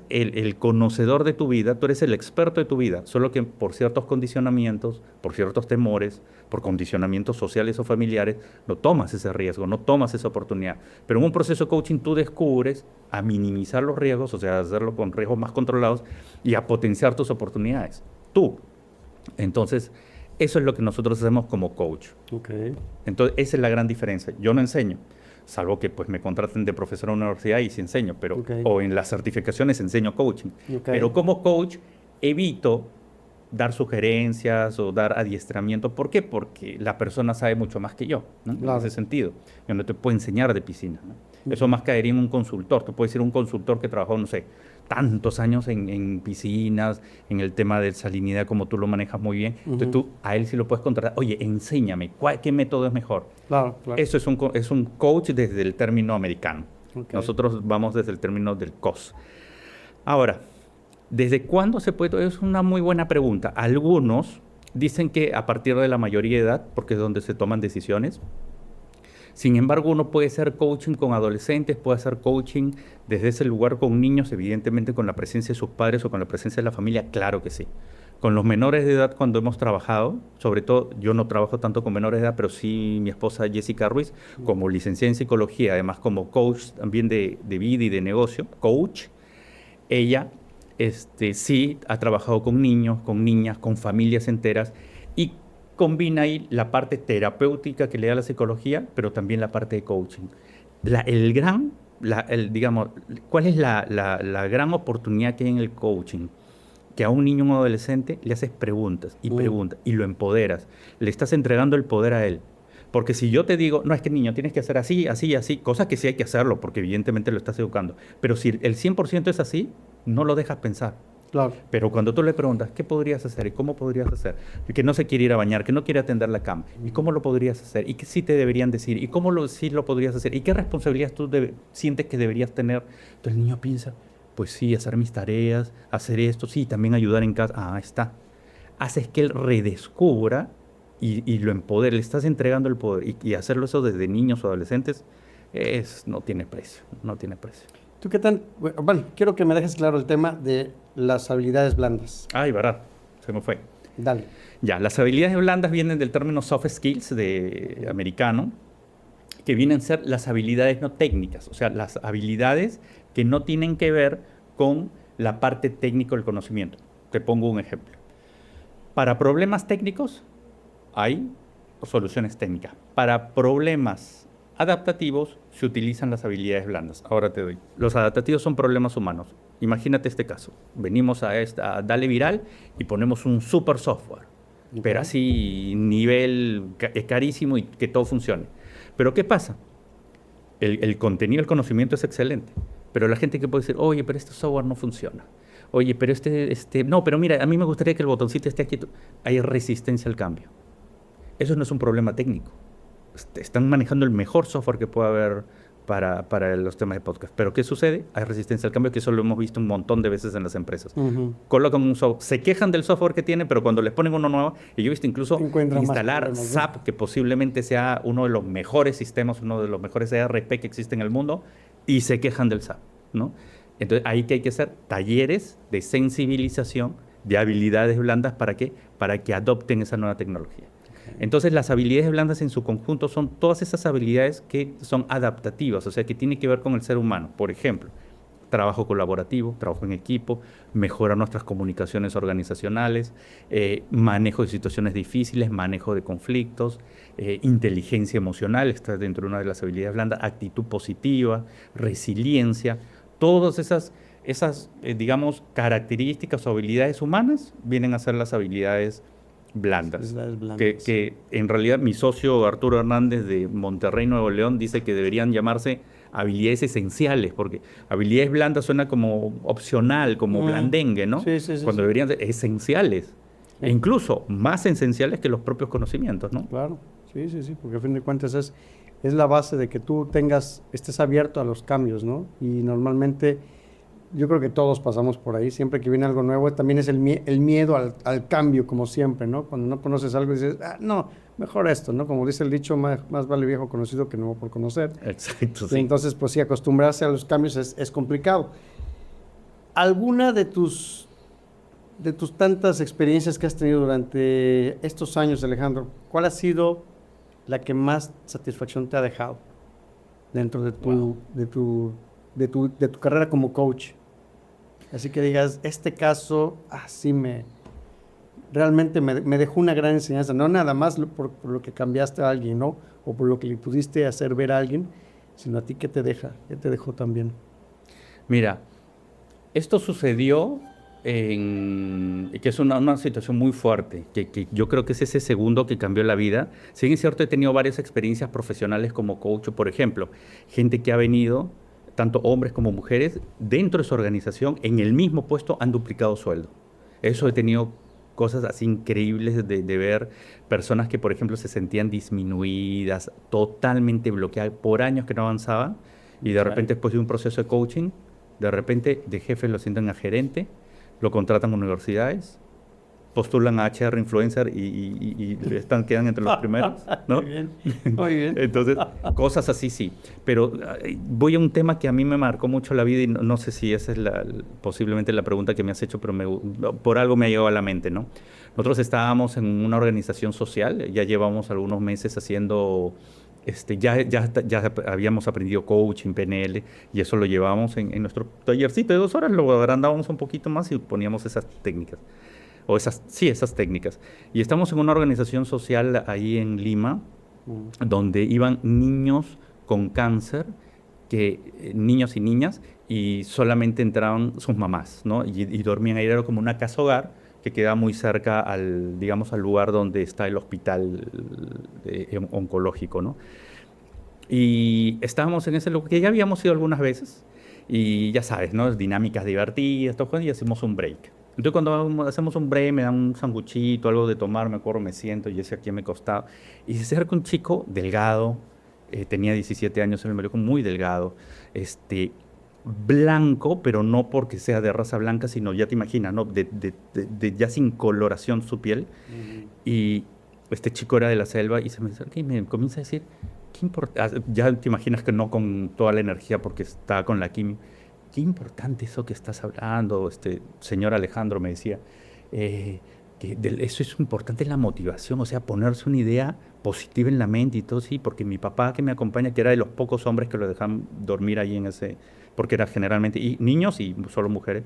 el conocedor de tu vida, tú eres el experto de tu vida, solo que por ciertos condicionamientos, por ciertos temores, por condicionamientos sociales o familiares, no tomas ese riesgo, no tomas esa oportunidad. Pero en un proceso de coaching tú descubres a minimizar los riesgos, o sea, a hacerlo con riesgos más controlados y a potenciar tus oportunidades. Tú. Entonces, eso es lo que nosotros hacemos como coach. Okay. Entonces, esa es la gran diferencia. Yo no enseño, salvo que pues me contraten de profesor en una universidad y sí enseño, pero, o en las certificaciones enseño coaching. Pero como coach evito dar sugerencias o dar adiestramiento. ¿Por qué? Porque la persona sabe mucho más que yo, ¿no? Claro. En ese sentido. Yo no te puedo enseñar de piscina, ¿no? Eso más caería en un consultor. Tú puedes ser un consultor que trabajó, no sé, tantos años en piscinas, en el tema de salinidad, como tú lo manejas muy bien. Entonces tú a él sí lo puedes contratar. Oye, enséñame, ¿qué método es mejor? Claro. Eso es un coach desde el término americano. Nosotros vamos desde el término del COS. Ahora, ¿desde cuándo se puede? Es una muy buena pregunta. Algunos dicen que a partir de la mayoría de edad, porque es donde se toman decisiones. Sin embargo, uno puede hacer coaching con adolescentes, puede hacer coaching desde ese lugar con niños, evidentemente con la presencia de sus padres o con la presencia de la familia, claro que sí. Con los menores de edad, cuando hemos trabajado, sobre todo, yo no trabajo tanto con menores de edad, pero sí mi esposa Jessica Ruiz, como licenciada en psicología, además como coach también de vida y de negocio, coach, ella sí ha trabajado con niños, con niñas, con familias enteras y combina ahí la parte terapéutica que le da la psicología, pero también la parte de coaching. Digamos, ¿cuál es la gran oportunidad que hay en el coaching? Que a un niño o un adolescente le haces preguntas y preguntas y lo empoderas. Le estás entregando el poder a él. Porque si yo te digo, no, es que niño, tienes que hacer así, así, así, cosas que sí hay que hacerlo, porque evidentemente lo estás educando. Pero si el 100% es así, no lo dejas pensar. Claro. Pero cuando tú le preguntas, ¿qué podrías hacer y cómo podrías hacer? Que no se quiere ir a bañar, que no quiere atender la cama. ¿Y cómo lo podrías hacer? ¿Y qué sí te deberían decir? ¿Y cómo sí lo podrías hacer? ¿Y qué responsabilidades tú sientes que deberías tener? Entonces el niño piensa, pues sí, hacer mis tareas, hacer esto, sí, también ayudar en casa. Ah, está. Haces que él redescubra y lo empodere. Le estás entregando el poder. Y hacerlo eso desde niños o adolescentes no tiene precio. No tiene precio. ¿Tú qué tal? Bueno, quiero que me dejes claro el tema de las habilidades blandas. Ay, verdad, se me fue. Dale. Ya, las habilidades blandas vienen del término soft skills americano, que vienen a ser las habilidades no técnicas, o sea, las habilidades que no tienen que ver con la parte técnica del conocimiento. Te pongo un ejemplo. Para problemas técnicos hay soluciones técnicas. Para problemas adaptativos se utilizan las habilidades blandas. Ahora te doy. Los adaptativos son problemas humanos. Imagínate este caso. Venimos a Dale Viral y ponemos un super software. Pero así, nivel carísimo y que todo funcione. Pero ¿qué pasa? El contenido, el conocimiento es excelente. Pero la gente que puede decir, oye, pero este software no funciona. Oye, pero no, pero mira, a mí me gustaría que el botoncito esté aquí. Hay resistencia al cambio. Eso no es un problema técnico. Están manejando el mejor software que pueda haber para los temas de podcast. Pero ¿qué sucede? Hay resistencia al cambio, que eso lo hemos visto un montón de veces en las empresas. Colocan un software, se quejan del software que tienen, pero cuando les ponen uno nuevo, y yo he visto incluso instalar SAP, que posiblemente sea uno de los mejores sistemas, uno de los mejores ERP que existe en el mundo, y se quejan del SAP, ¿no? Entonces, ahí que hay que hacer talleres de sensibilización, de habilidades blandas, ¿para qué? Para que adopten esa nueva tecnología. Entonces, las habilidades blandas en su conjunto son todas esas habilidades que son adaptativas, o sea, que tienen que ver con el ser humano. Por ejemplo, trabajo colaborativo, trabajo en equipo, mejorar nuestras comunicaciones organizacionales, manejo de situaciones difíciles, manejo de conflictos, inteligencia emocional, está dentro de una de las habilidades blandas, actitud positiva, resiliencia, todas esas digamos, características o habilidades humanas vienen a ser las habilidades blandas. Habilidades blandas. Que en realidad mi socio Arturo Hernández de Monterrey, Nuevo León, dice que deberían llamarse habilidades esenciales, porque habilidades blandas suena como opcional, como blandengue, ¿no? Sí, Cuando deberían ser esenciales, Sí. e incluso más esenciales que los propios conocimientos, ¿no? Claro, sí, porque a fin de cuentas es la base de que tú estés abierto a los cambios, ¿no? Y normalmente yo creo que todos pasamos por ahí, siempre que viene algo nuevo, también es el miedo al cambio, como siempre, ¿no? Cuando no conoces algo dices, no, mejor esto, ¿no? Como dice el dicho, más vale viejo conocido que nuevo por conocer. Exacto, Y sí. entonces, pues sí, acostumbrarse a los cambios es complicado. ¿Alguna de tus tantas experiencias que has tenido durante estos años, Alejandro, cuál ha sido la que más satisfacción te ha dejado dentro de tu carrera como coach? Así que digas, este caso realmente me dejó una gran enseñanza, no nada más por lo que cambiaste a alguien, ¿no? O por lo que le pudiste hacer ver a alguien, sino a ti, ¿qué te dejó también? Mira, esto sucedió que es una situación muy fuerte, que yo creo que es ese segundo que cambió la vida. Si bien es cierto, he tenido varias experiencias profesionales como coach, por ejemplo, gente que ha venido, tanto hombres como mujeres, dentro de su organización, en el mismo puesto, han duplicado sueldo. Eso he tenido cosas así increíbles de ver personas que, por ejemplo, se sentían disminuidas, totalmente bloqueadas, por años que no avanzaban, y de repente después de un proceso de coaching, de repente de jefe lo sientan a gerente, lo contratan a universidades, postulan a HR Influencer y quedan entre los primeros, ¿no? Muy bien, muy bien. Entonces, cosas así sí. Pero voy a un tema que a mí me marcó mucho la vida y no sé si esa es posiblemente la pregunta que me has hecho, pero por algo me ha llegado a la mente, ¿no? Nosotros estábamos en una organización social, ya llevamos algunos meses haciendo... ya habíamos aprendido coaching, PNL, y eso lo llevábamos en nuestro tallercito de 2 horas, lo agrandábamos un poquito más y poníamos esas técnicas. Esas técnicas. Y estamos en una organización social ahí en Lima, donde iban niños con cáncer, niños y niñas, y solamente entraban sus mamás, ¿no? Y dormían ahí, era como una casa hogar que queda muy cerca al lugar donde está el hospital oncológico, ¿no? Y estábamos en ese lugar, que ya habíamos ido algunas veces, y ya sabes, ¿no? Dinámicas divertidas, todo, y hacemos un break. Entonces cuando hacemos un break, me dan un sanguchito, algo de tomar, me acuerdo, me siento, y ese aquí me costaba. Y se acerca un chico delgado, tenía 17 años, se me vio muy delgado, blanco, pero no porque sea de raza blanca, sino ya te imaginas, ¿no? Ya sin coloración su piel. Y este chico era de la selva y se me acerca y me comienza a decir, ¿qué importa? Ya te imaginas que no con toda la energía porque está con la quimio. Qué importante eso que estás hablando, señor Alejandro, me decía. Eso es importante, la motivación, o sea, ponerse una idea positiva en la mente y todo, sí, porque mi papá que me acompaña, que era de los pocos hombres que lo dejan dormir ahí porque era generalmente niños y solo mujeres,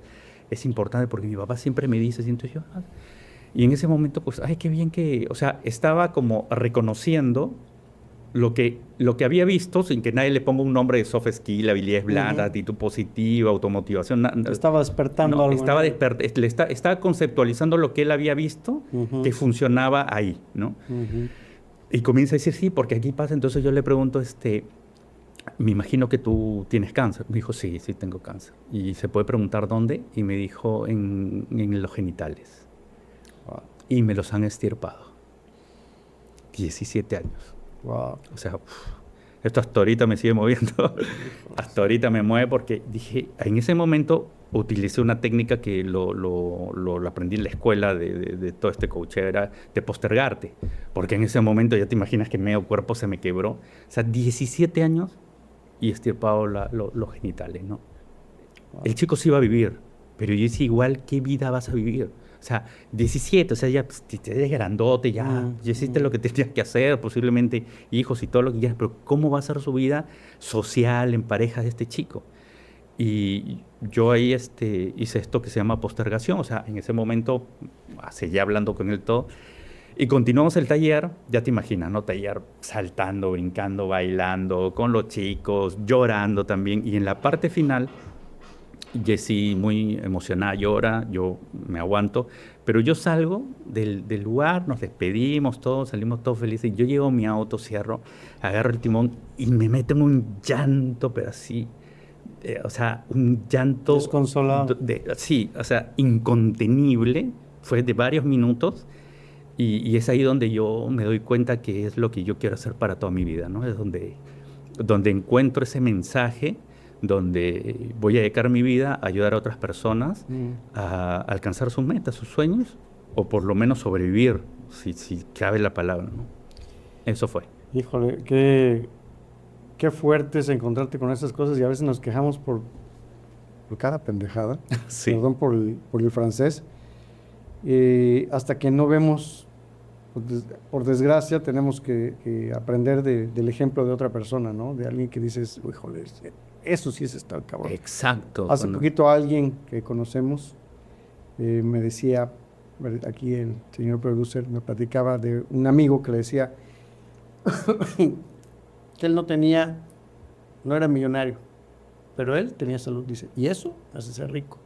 es importante porque mi papá siempre me dice, siento yo, y en ese momento, pues, ay, qué bien o sea, estaba como reconociendo lo que había visto, sin que nadie le ponga un nombre de soft skill, habilidades blandas, actitud positiva, automotivación. Estaba despertando no, algo. Estaba conceptualizando lo que él había visto que funcionaba ahí, ¿no? Y comienza a decir, sí, porque aquí pasa. Entonces yo le pregunto, me imagino que tú tienes cáncer. Me dijo, sí, tengo cáncer. Y se puede preguntar dónde, y me dijo en los genitales. Wow. Y me los han extirpado. 17 años. Wow. O sea, esto hasta ahorita me sigue moviendo. Hasta ahorita me mueve porque dije, en ese momento utilicé una técnica que lo aprendí en la escuela de todo este coach, era de postergarte. Porque en ese momento ya te imaginas que medio cuerpo se me quebró. O sea, 17 años y extirpado los genitales, ¿no? Wow. El chico sí iba a vivir, pero yo decía, igual, ¿qué vida vas a vivir? O sea, 17, o sea, ya pues, te eres grandote, ya hiciste lo que tenías que hacer, posiblemente hijos y todo lo que quieras, pero ¿cómo va a ser su vida social, en pareja de este chico? Y yo ahí hice esto que se llama postergación, o sea, en ese momento, seguía hablando con él todo, y continuamos el taller, ya te imaginas, ¿no? Taller saltando, brincando, bailando, con los chicos, llorando también, y en la parte final Jessie muy emocionada llora, yo me aguanto, pero yo salgo del lugar, nos despedimos todos, salimos todos felices, yo llego a mi auto, cierro, agarro el timón y me meto en un llanto, pero así, o sea, un llanto... Desconsolado. Sí, o sea, incontenible, fue de varios minutos y es ahí donde yo me doy cuenta que es lo que yo quiero hacer para toda mi vida, ¿no? Es donde encuentro ese mensaje, donde voy a dedicar mi vida a ayudar a otras personas a alcanzar sus metas, sus sueños, o por lo menos sobrevivir, si cabe la palabra, ¿no? Eso fue. Híjole, qué fuerte es encontrarte con esas cosas y a veces nos quejamos por cada pendejada, Sí. perdón por el francés, hasta que no vemos, por desgracia, tenemos que aprender del ejemplo de otra persona, ¿no? De alguien que dices, híjole, eso sí es estar cabrón. Exacto. Hace poquito alguien que conocemos me decía, aquí el señor producer me platicaba de un amigo que le decía que él no era millonario, pero él tenía salud, dice, y eso hace ser rico.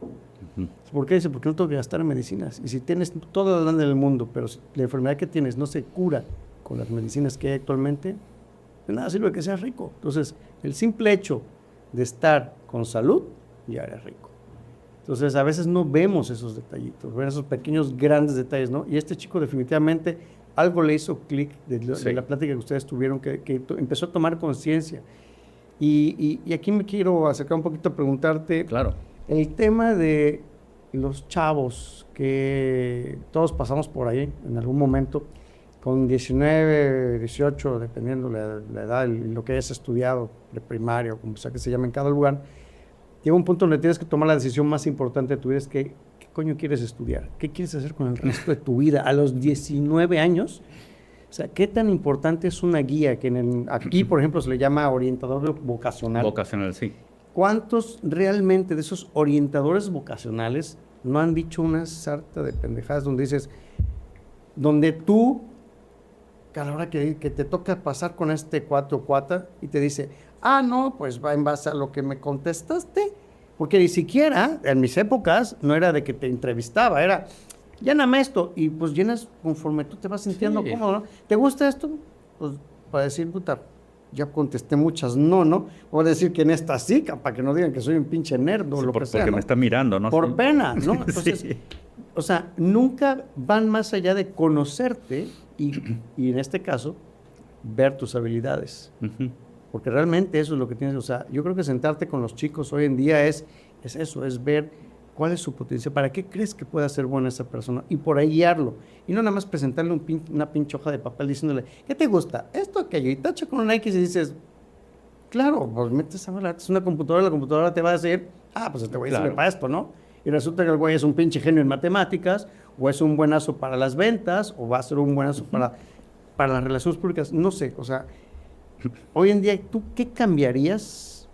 Uh-huh. ¿Por qué? Dice, porque no tengo que gastar en medicinas. Y si tienes toda la lana del mundo, pero si la enfermedad que tienes no se cura con las medicinas que hay actualmente, de nada sirve que seas rico. Entonces, el simple hecho de estar con salud, ya eres rico. Entonces, a veces no vemos esos detallitos, vemos esos pequeños, grandes detalles, ¿no? Y este chico definitivamente algo le hizo clic de la plática que ustedes tuvieron, que empezó a tomar conciencia. Y aquí me quiero acercar un poquito a preguntarte, Claro. el tema de los chavos, que todos pasamos por ahí en algún momento, con 19, 18, dependiendo la edad y lo que hayas estudiado, de primaria o como sea que se llame en cada lugar, llega un punto donde tienes que tomar la decisión más importante de tu vida, es ¿qué coño quieres estudiar? ¿Qué quieres hacer con el resto de tu vida? A los 19 años, o sea, ¿qué tan importante es una guía? Que aquí, por ejemplo, se le llama orientador vocacional. Vocacional, sí. ¿Cuántos realmente de esos orientadores vocacionales no han dicho una sarta de pendejadas donde dices, donde tú, a la hora que te toca pasar con este cuate o cuata y te dice, no, pues va en base a lo que me contestaste, porque ni siquiera en mis épocas no era de que te entrevistaba, era, lléname esto, y pues llenas conforme tú te vas sintiendo cómodo, ¿no? ¿Te gusta esto? Pues para decir, puta, ya contesté muchas no, voy a decir que en esta sí, para que no digan que soy un pinche nerd o lo que sea, Porque ¿no? me está mirando, ¿no? Por Sí. pena, ¿no? Entonces, Sí. o sea, nunca van más allá de conocerte y en este caso, ver tus habilidades. Uh-huh. Porque realmente eso es lo que tienes, o sea, yo creo que sentarte con los chicos hoy en día es eso, es ver cuál es su potencial, para qué crees que pueda ser buena esa persona y por ahí guiarlo. Y no nada más presentarle una pinche hoja de papel diciéndole, ¿qué te gusta? Esto, aquello, y tacha con una X y dices, claro, pues metes a hablar, es una computadora, la computadora te va a decir, pues este güey sirve para esto, ¿no? Y resulta que el güey es un pinche genio en matemáticas, o es un buenazo para las ventas, o va a ser un buenazo para las relaciones públicas, no sé, o sea, hoy en día, ¿tú qué cambiarías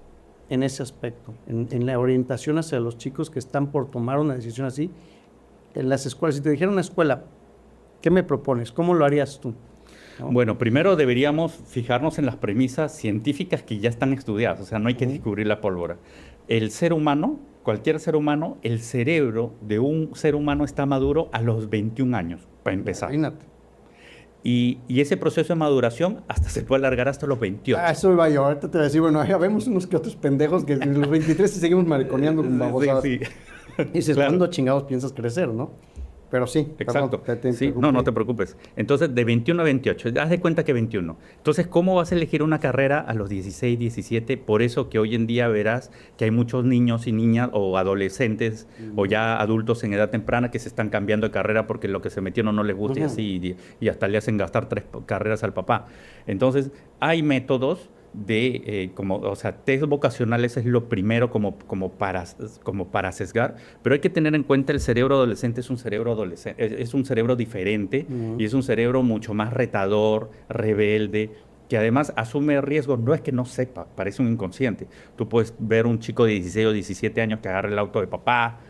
en ese aspecto, en la orientación hacia los chicos que están por tomar una decisión así en las escuelas? Si te dijera una escuela, ¿qué me propones? ¿Cómo lo harías tú? ¿No? Bueno, primero deberíamos fijarnos en las premisas científicas que ya están estudiadas, o sea, no hay que descubrir la pólvora. El ser humano, cualquier ser humano, el cerebro de un ser humano está maduro a los 21 años, para empezar. Imagínate. Y ese proceso de maduración hasta se puede alargar hasta los 28. Eso iba yo. Ahorita te voy a decir, bueno, ya vemos unos que otros pendejos que en los 23 seguimos mariconeando con babosadas. Sí. Y dices, Claro. ¿cuándo chingados piensas crecer, no? Pero sí. Exacto. Perdón, Sí, no te preocupes. Entonces, de 21 a 28, haz de cuenta que 21. Entonces, ¿cómo vas a elegir una carrera a los 16, 17? Por eso que hoy en día verás que hay muchos niños y niñas o adolescentes o ya adultos en edad temprana que se están cambiando de carrera porque lo que se metieron no les gusta y así, y hasta le hacen gastar 3 carreras al papá. Entonces, hay métodos de, test vocacionales es lo primero como para sesgar, pero hay que tener en cuenta el cerebro adolescente es un cerebro diferente y es un cerebro mucho más retador, rebelde, que además asume riesgos, no es que no sepa, parece un inconsciente. Tú puedes ver un chico de 16 o 17 años que agarra el auto de papá,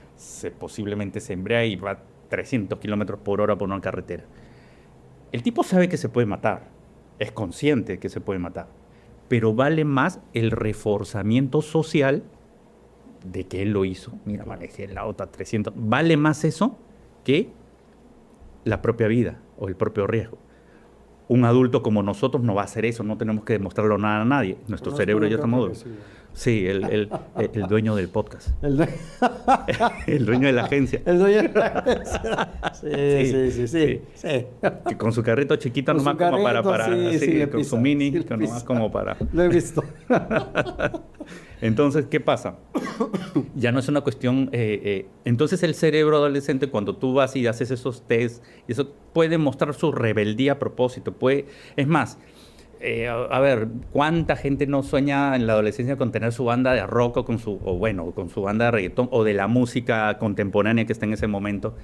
posiblemente se embriaga y va 300 kilómetros por hora por una carretera. El tipo sabe que se puede matar, es consciente que se puede matar, pero vale más el reforzamiento social de que él lo hizo, mira, amanece en la otra 300, vale más eso que la propia vida o el propio riesgo. Un adulto como nosotros no va a hacer eso, no tenemos que demostrarlo nada a nadie. Nuestro cerebro ya está maduro. Sí, el dueño del podcast. El dueño de la agencia. El dueño de la agencia. Sí. Que con su carrito chiquito nomás como para con su mini, nomás como para... Lo he visto. Entonces, ¿qué pasa? Ya no es una cuestión... entonces el cerebro adolescente, cuando tú vas y haces esos tests, eso puede mostrar su rebeldía a propósito. Es más... a ver, ¿cuánta gente no sueña en la adolescencia con tener su banda de rock o con su banda de reggaetón o de la música contemporánea que está en ese momento?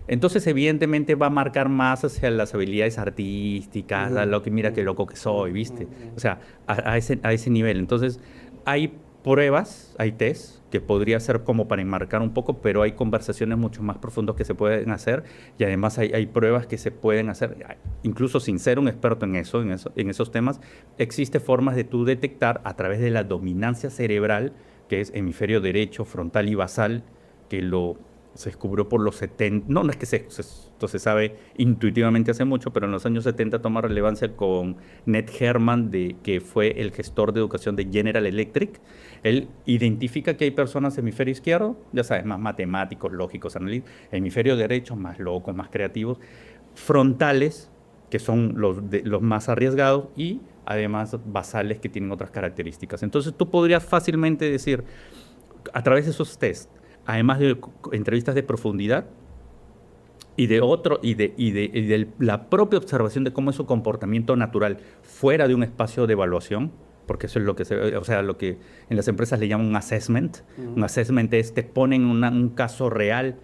Entonces, evidentemente, va a marcar más hacia las habilidades artísticas, a lo que mira qué loco que soy, ¿viste? O sea, a ese nivel. Entonces, hay pruebas, hay tests que podría ser como para enmarcar un poco, pero hay conversaciones mucho más profundas que se pueden hacer y además hay pruebas que se pueden hacer, incluso sin ser un experto en esos temas, existe formas de tú detectar a través de la dominancia cerebral, que es hemisferio derecho, frontal y basal, que se descubrió por los 70, no es que esto se sabe intuitivamente hace mucho, pero en los años 70 toma relevancia con Ned Herman, que fue el gestor de educación de General Electric. Él identifica que hay personas hemisferio izquierdo, ya sabes, más matemáticos, lógicos, analíticos, hemisferio derecho, más locos, más creativos, frontales, que son los más arriesgados, y además basales, que tienen otras características. Entonces tú podrías fácilmente decir, a través de esos tests, además de entrevistas de profundidad y de la propia observación de cómo es su comportamiento natural fuera de un espacio de evaluación, porque eso es lo que en las empresas le llaman un assessment. Un assessment es te ponen un caso real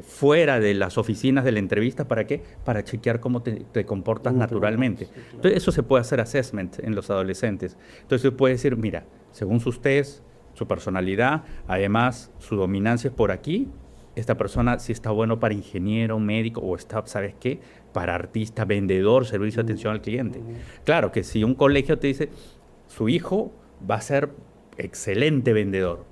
fuera de las oficinas de la entrevista. ¿Para qué? Para chequear cómo te comportas naturalmente. Entonces, eso se puede hacer assessment en los adolescentes. Entonces, se puede decir, mira, según sus tests, su personalidad, además su dominancia es por aquí, esta persona sí está bueno para ingeniero, médico, o está, ¿sabes qué?, para artista, vendedor, servicio de atención al cliente. Claro que si un colegio te dice, su hijo va a ser excelente vendedor,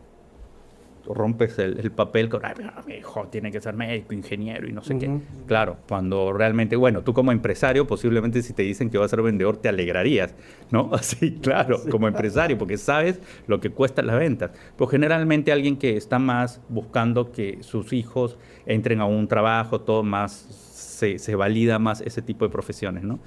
rompes el papel con, mi hijo tiene que ser médico, ingeniero y no sé qué. Claro, cuando realmente, bueno, tú como empresario, posiblemente si te dicen que va a ser vendedor, te alegrarías, ¿no? Así, claro, como empresario, porque sabes lo que cuestan las ventas. Pero generalmente alguien que está más buscando que sus hijos entren a un trabajo, todo más, se valida más ese tipo de profesiones, ¿no?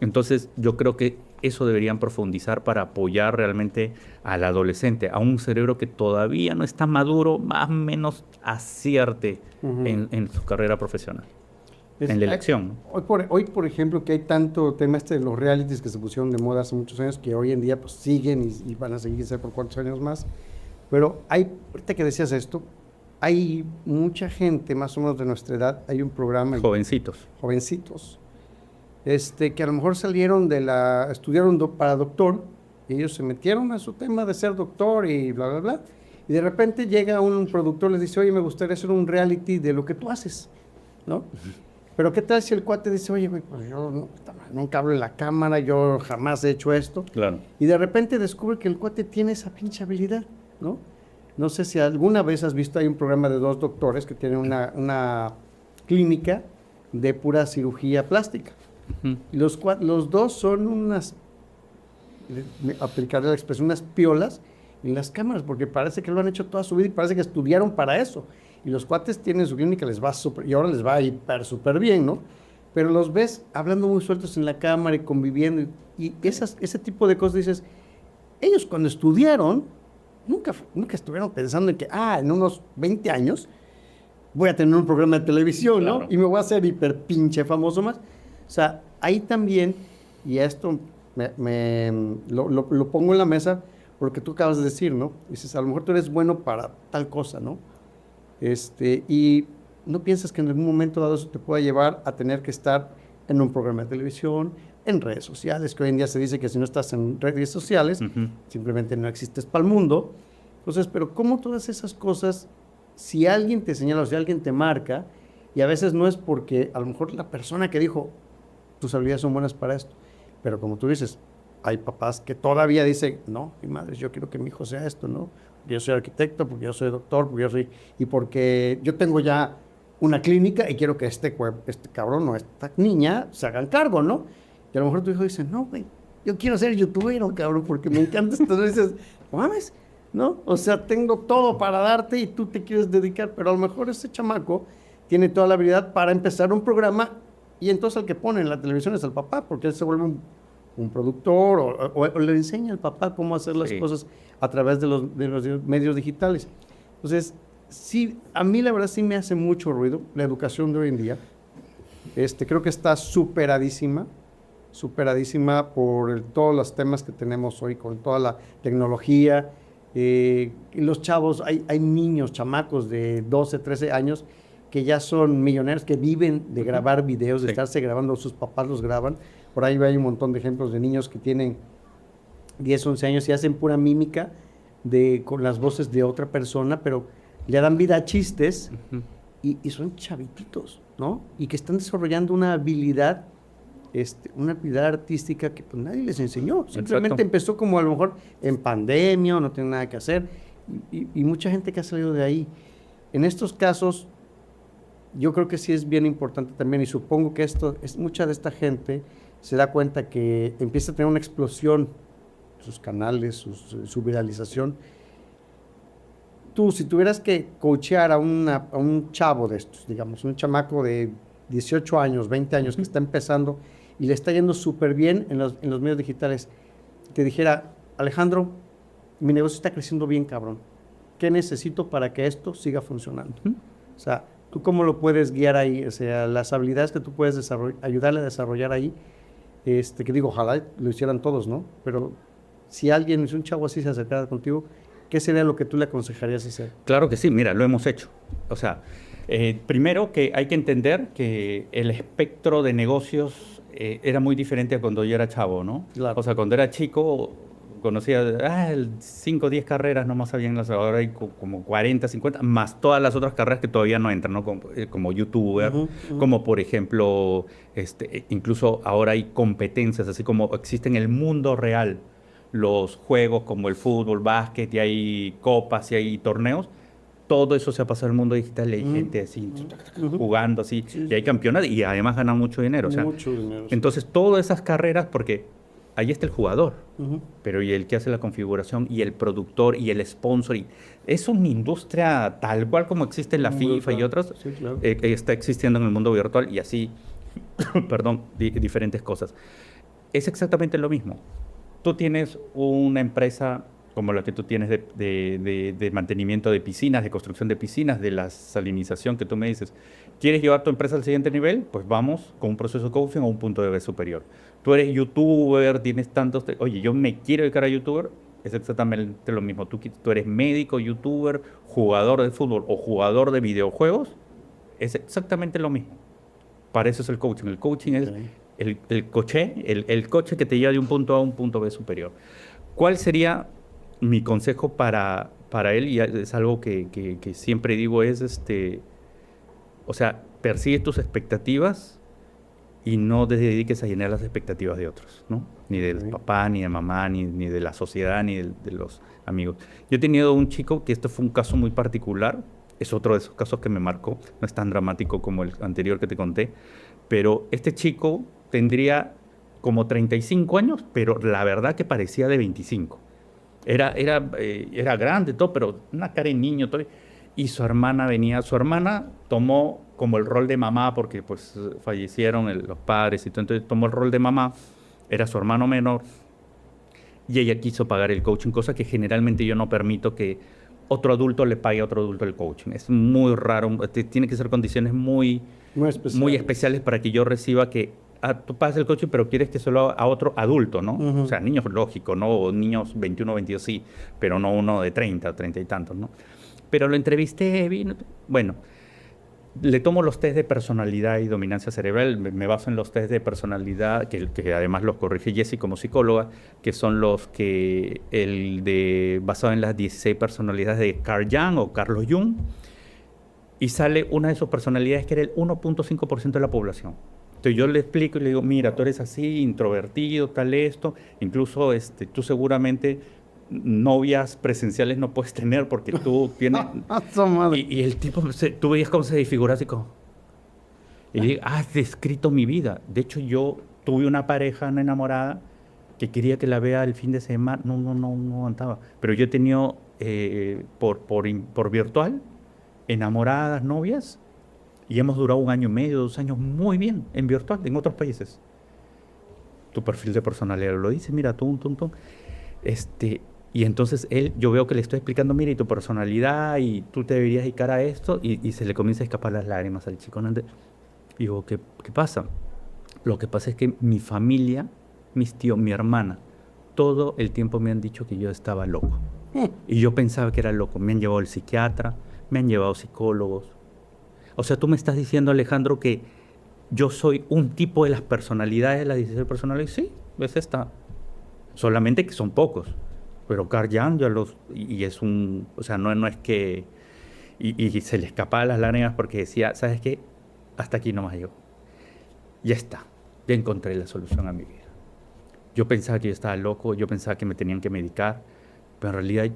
Entonces, yo creo que eso deberían profundizar para apoyar realmente al adolescente, a un cerebro que todavía no está maduro, más o menos acierte en su carrera profesional, en la elección, ¿no? Hoy, por ejemplo, que hay tanto tema de los realities que se pusieron de moda hace muchos años, que hoy en día pues siguen y van a seguirse por cuántos años más, pero ahorita que decías esto, hay mucha gente más o menos de nuestra edad, hay un programa... Jovencitos, que a lo mejor salieron estudiaron para doctor, y ellos se metieron a su tema de ser doctor y bla, bla, bla, y de repente llega un productor, les dice, oye, me gustaría hacer un reality de lo que tú haces, ¿no? Pero ¿qué tal si el cuate dice, oye, güey, pues yo nunca hablo en la cámara, yo jamás he hecho esto? Claro. Y de repente descubre que el cuate tiene esa pinche habilidad, ¿no? No sé si alguna vez has visto, hay un programa de 2 doctores que tienen una clínica de pura cirugía plástica. Los dos son unas, aplicaré la expresión, unas piolas en las cámaras, porque parece que lo han hecho toda su vida y parece que estudiaron para eso. Y los cuates tienen su clínica, les va súper, y ahora les va súper bien, ¿no? Pero los ves hablando muy sueltos en la cámara y conviviendo, y ese tipo de cosas dices, ellos cuando estudiaron, nunca estuvieron pensando en que, en unos 20 años voy a tener un programa de televisión, ¿no? Claro. Y me voy a hacer hiper pinche famoso más. O sea, ahí también, y esto lo pongo en la mesa porque tú acabas de decir, ¿no? Dices, a lo mejor tú eres bueno para tal cosa, ¿no? Y no piensas que en algún momento dado eso te pueda llevar a tener que estar en un programa de televisión, en redes sociales, que hoy en día se dice que si no estás en redes sociales, simplemente no existes para el mundo. Entonces, pero ¿cómo todas esas cosas, si alguien te señala o si alguien te marca, y a veces no es porque a lo mejor la persona que dijo, tus habilidades son buenas para esto, pero como tú dices, hay papás que todavía dicen, no, mi madre, yo quiero que mi hijo sea esto, ¿no? porque yo soy arquitecto, porque yo soy doctor, y porque yo tengo ya una clínica y quiero que este cabrón o esta niña se hagan cargo, ¿no? Y a lo mejor tu hijo dice, no, güey, yo quiero ser youtuber, cabrón, porque me encanta esto. Entonces dices, no mames, ¿no? O sea, tengo todo para darte y tú te quieres dedicar, pero a lo mejor ese chamaco tiene toda la habilidad para empezar un programa y entonces el que pone en la televisión es el papá, porque él se vuelve un productor o le enseña al papá cómo hacer las cosas a través de los medios digitales. Entonces, sí, a mí la verdad sí me hace mucho ruido la educación de hoy en día. Creo que está superadísima por todos los temas que tenemos hoy con toda la tecnología. Y los chavos, hay niños, chamacos de 12, 13 años que ya son millonarios, que viven de grabar videos, de estarse grabando, sus papás los graban. Por ahí hay un montón de ejemplos de niños que tienen 10, 11 años y hacen pura mímica con las voces de otra persona, pero le dan vida a chistes y son chavititos, ¿no? Y que están desarrollando una habilidad artística que pues nadie les enseñó. Simplemente empezó como a lo mejor en pandemia, no tiene nada que hacer, y mucha gente que ha salido de ahí. En estos casos, yo creo que sí es bien importante también, y supongo que mucha de esta gente se da cuenta que empieza a tener una explosión, sus canales, su viralización. Tú, si tuvieras que coachear a un chavo de estos, digamos, un chamaco de 18 años, 20 años, que está empezando y le está yendo súper bien en los medios digitales, te dijera, Alejandro, mi negocio está creciendo bien, cabrón. ¿Qué necesito para que esto siga funcionando? O sea, ¿tú cómo lo puedes guiar ahí? O sea, las habilidades que tú puedes ayudarle a desarrollar ahí, que digo, ojalá lo hicieran todos, ¿no? Pero si alguien, si un chavo así se acercara contigo, ¿qué sería lo que tú le aconsejarías hacer? Claro que sí, mira, lo hemos hecho. O sea, primero que hay que entender que el espectro de negocios era muy diferente a cuando yo era chavo, ¿no? Claro. O sea, cuando era chico conocía 5 o 10 carreras, nomás habían las, ahora hay como 40, 50, más todas las otras carreras que todavía no entran, ¿no? Como youtuber, como por ejemplo, incluso ahora hay competencias, así como existe en el mundo real los juegos como el fútbol, básquet, y hay copas y hay torneos. Todo eso se ha pasado al mundo digital y hay gente así jugando así, y hay campeonatos y además ganan mucho dinero. O sea, mucho dinero. entonces, todas esas carreras, porque ahí está el jugador, pero y el que hace la configuración, y el productor, y el sponsor. Es una industria tal cual como existe en la FIFA y otras, está existiendo en el mundo virtual y así, perdón, diferentes cosas. Es exactamente lo mismo. Tú tienes una empresa como la que tú tienes de mantenimiento de piscinas, de construcción de piscinas, de la salinización que tú me dices. ¿Quieres llevar tu empresa al siguiente nivel? Pues vamos con un proceso de coaching a un punto de vista superior. Tú eres youtuber, tienes tantos... Oye, yo me quiero dedicar a youtuber, es exactamente lo mismo. Tú eres médico, youtuber, jugador de fútbol o jugador de videojuegos, es exactamente lo mismo. Para eso es el coaching. El coaching es el coche que te lleva de un punto A a un punto B superior. ¿Cuál sería mi consejo para él? Y es algo que siempre digo, es o sea, persigue tus expectativas y no te dediques a llenar las expectativas de otros, ¿no? Ni del papá, ni de mamá, ni de la sociedad, ni de los amigos. Yo he tenido un chico que fue un caso muy particular, es otro de esos casos que me marcó, no es tan dramático como el anterior que te conté, pero este chico tendría como 35 años, pero la verdad que parecía de 25. Era grande, todo, pero una cara de niño, todo. Y su hermana tomó como el rol de mamá, porque pues fallecieron los padres y todo, entonces tomó el rol de mamá, era su hermano menor, y ella quiso pagar el coaching, cosa que generalmente yo no permito que otro adulto le pague a otro adulto el coaching. Es muy raro, tiene que ser condiciones muy especiales para que yo reciba que tú pagas el coaching, pero quieres que solo a otro adulto, ¿no? O sea, niños, lógico, ¿no? O niños 21, 22, sí, pero no uno de 30, 30 y tantos, ¿no? Pero lo entrevisté, bueno, le tomo los test de personalidad y dominancia cerebral, me baso en los test de personalidad, que además los corrige Jessie como psicóloga, que son basado en las 16 personalidades de Carl Jung o Carlos Jung, y sale una de sus personalidades que era el 1.5% de la población. Entonces yo le explico y le digo, mira, tú eres así, introvertido, tal esto, incluso tú seguramente novias presenciales no puedes tener porque tú tienes... y el tipo, tú veías cómo se desfigura así como... Y digo, has descrito mi vida. De hecho, yo tuve una pareja enamorada que quería que la vea el fin de semana. No aguantaba. Pero yo he tenido por virtual enamoradas, novias, y hemos durado 1 año y medio, 2 años muy bien en virtual, en otros países. Tu perfil de personalidad lo dice, mira, y entonces yo veo que le estoy explicando, mira, y tu personalidad, y tú te deberías dedicar a esto, y se le comienza a escapar las lágrimas al chico. Digo, ¿qué pasa? Lo que pasa es que mi familia, mis tíos, mi hermana, todo el tiempo me han dicho que yo estaba loco. Y yo pensaba que era loco. Me han llevado al psiquiatra, me han llevado psicólogos. O sea, tú me estás diciendo, Alejandro, que yo soy un tipo de las personalidades, de las 16 personalidades. Sí, es esta. Solamente que son pocos. Pero Carl Jung ya y es un... O sea, no es que... Y se le escapaba las lágrimas porque decía, ¿sabes qué? Hasta aquí nomás llego. Ya está. Ya encontré la solución a mi vida. Yo pensaba que yo estaba loco, yo pensaba que me tenían que medicar, pero en realidad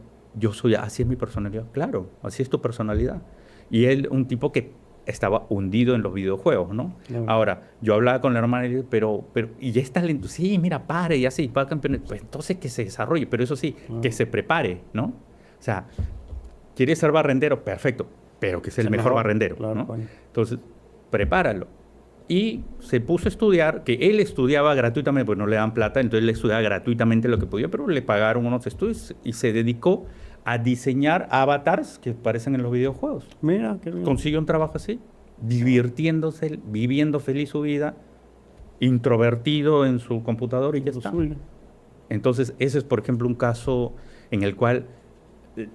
así es mi personalidad. Claro, así es tu personalidad. Y él, un tipo que estaba hundido en los videojuegos, ¿no? No. Ahora, yo hablaba con la hermana y le dije, pero, y ya está lento. Sí, mira, pare, ya sí, va a campeonar. Pues entonces que se desarrolle, pero eso sí, que se prepare, ¿no? O sea, ¿quiere ser barrendero? Perfecto, pero que sea el mejor barrendero, claro, ¿no? Bueno. Entonces, prepáralo. Y se puso a estudiar, que él estudiaba gratuitamente, porque no le dan plata, entonces él estudiaba gratuitamente lo que podía, pero le pagaron unos estudios y se dedicó a diseñar avatars que aparecen en los videojuegos. Mira, qué bien. Consiguió un trabajo así, divirtiéndose, viviendo feliz su vida, introvertido en su computador y ya está. Entonces, ese es, por ejemplo, un caso en el cual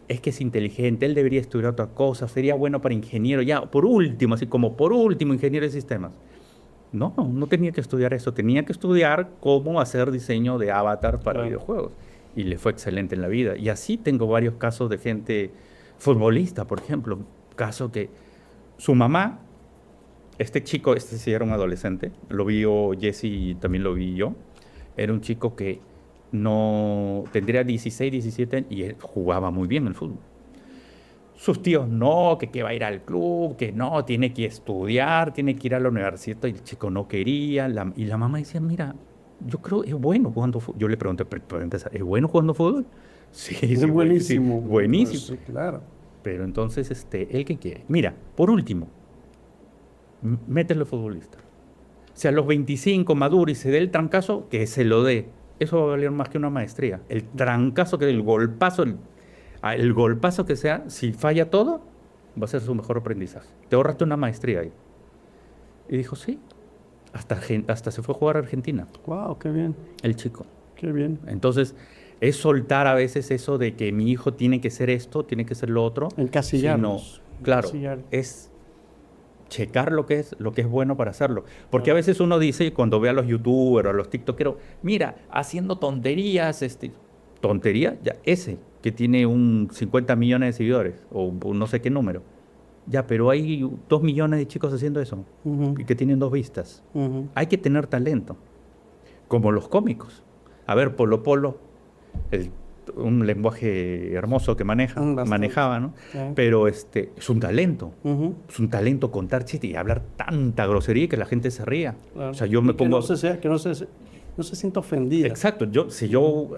es que es inteligente, él debería estudiar otra cosa, sería bueno para ingeniero, ya, por último, así como por último, ingeniero de sistemas. No tenía que estudiar eso, tenía que estudiar cómo hacer diseño de avatar para videojuegos. Y le fue excelente en la vida. Y así tengo varios casos de gente futbolista, por ejemplo. Caso que su mamá, este chico, sí era un adolescente, lo vio Jesse y también lo vi yo. Era un chico que no tendría 16, 17 años y él jugaba muy bien el fútbol. Sus tíos que va a ir al club, que no, tiene que estudiar, tiene que ir a la universidad, y el chico no quería. Y la mamá decía, mira, yo creo que es bueno jugando fútbol. Yo le pregunté, para empezar, ¿es bueno jugando fútbol? Sí, es buenísimo. Sí, buenísimo. Pues, sí, claro. Pero entonces, ¿él qué quiere? Mira, por último, mételo futbolista. O sea, a los 25 maduro y se dé el trancazo, que se lo dé. Eso va a valer más que una maestría. El trancazo, el golpazo que sea, si falla todo, va a ser su mejor aprendizaje. Te ahorraste una maestría ahí. Y dijo, sí. Hasta se fue a jugar a Argentina. ¡Wow! ¡Qué bien! El chico. ¡Qué bien! Entonces, es soltar a veces eso de que mi hijo tiene que ser esto, tiene que ser lo otro. Encasillarnos. Claro, es checar lo que es bueno para hacerlo. Porque a veces uno dice, cuando ve a los youtubers o a los tiktokeros, mira, haciendo tonterías, tontería, ya, ese que tiene 50 millones de seguidores, o no sé qué número. Ya, pero hay 2 millones de chicos haciendo eso, y que tienen 2 vistas. Hay que tener talento, como los cómicos. A ver, Polo, un lenguaje hermoso que manejaba, ¿no? Pero es un talento. Es un talento contar chistes y hablar tanta grosería que la gente se ría. Claro. O sea, yo me pongo... Que no se sienta ofendida. Exacto. Si yo,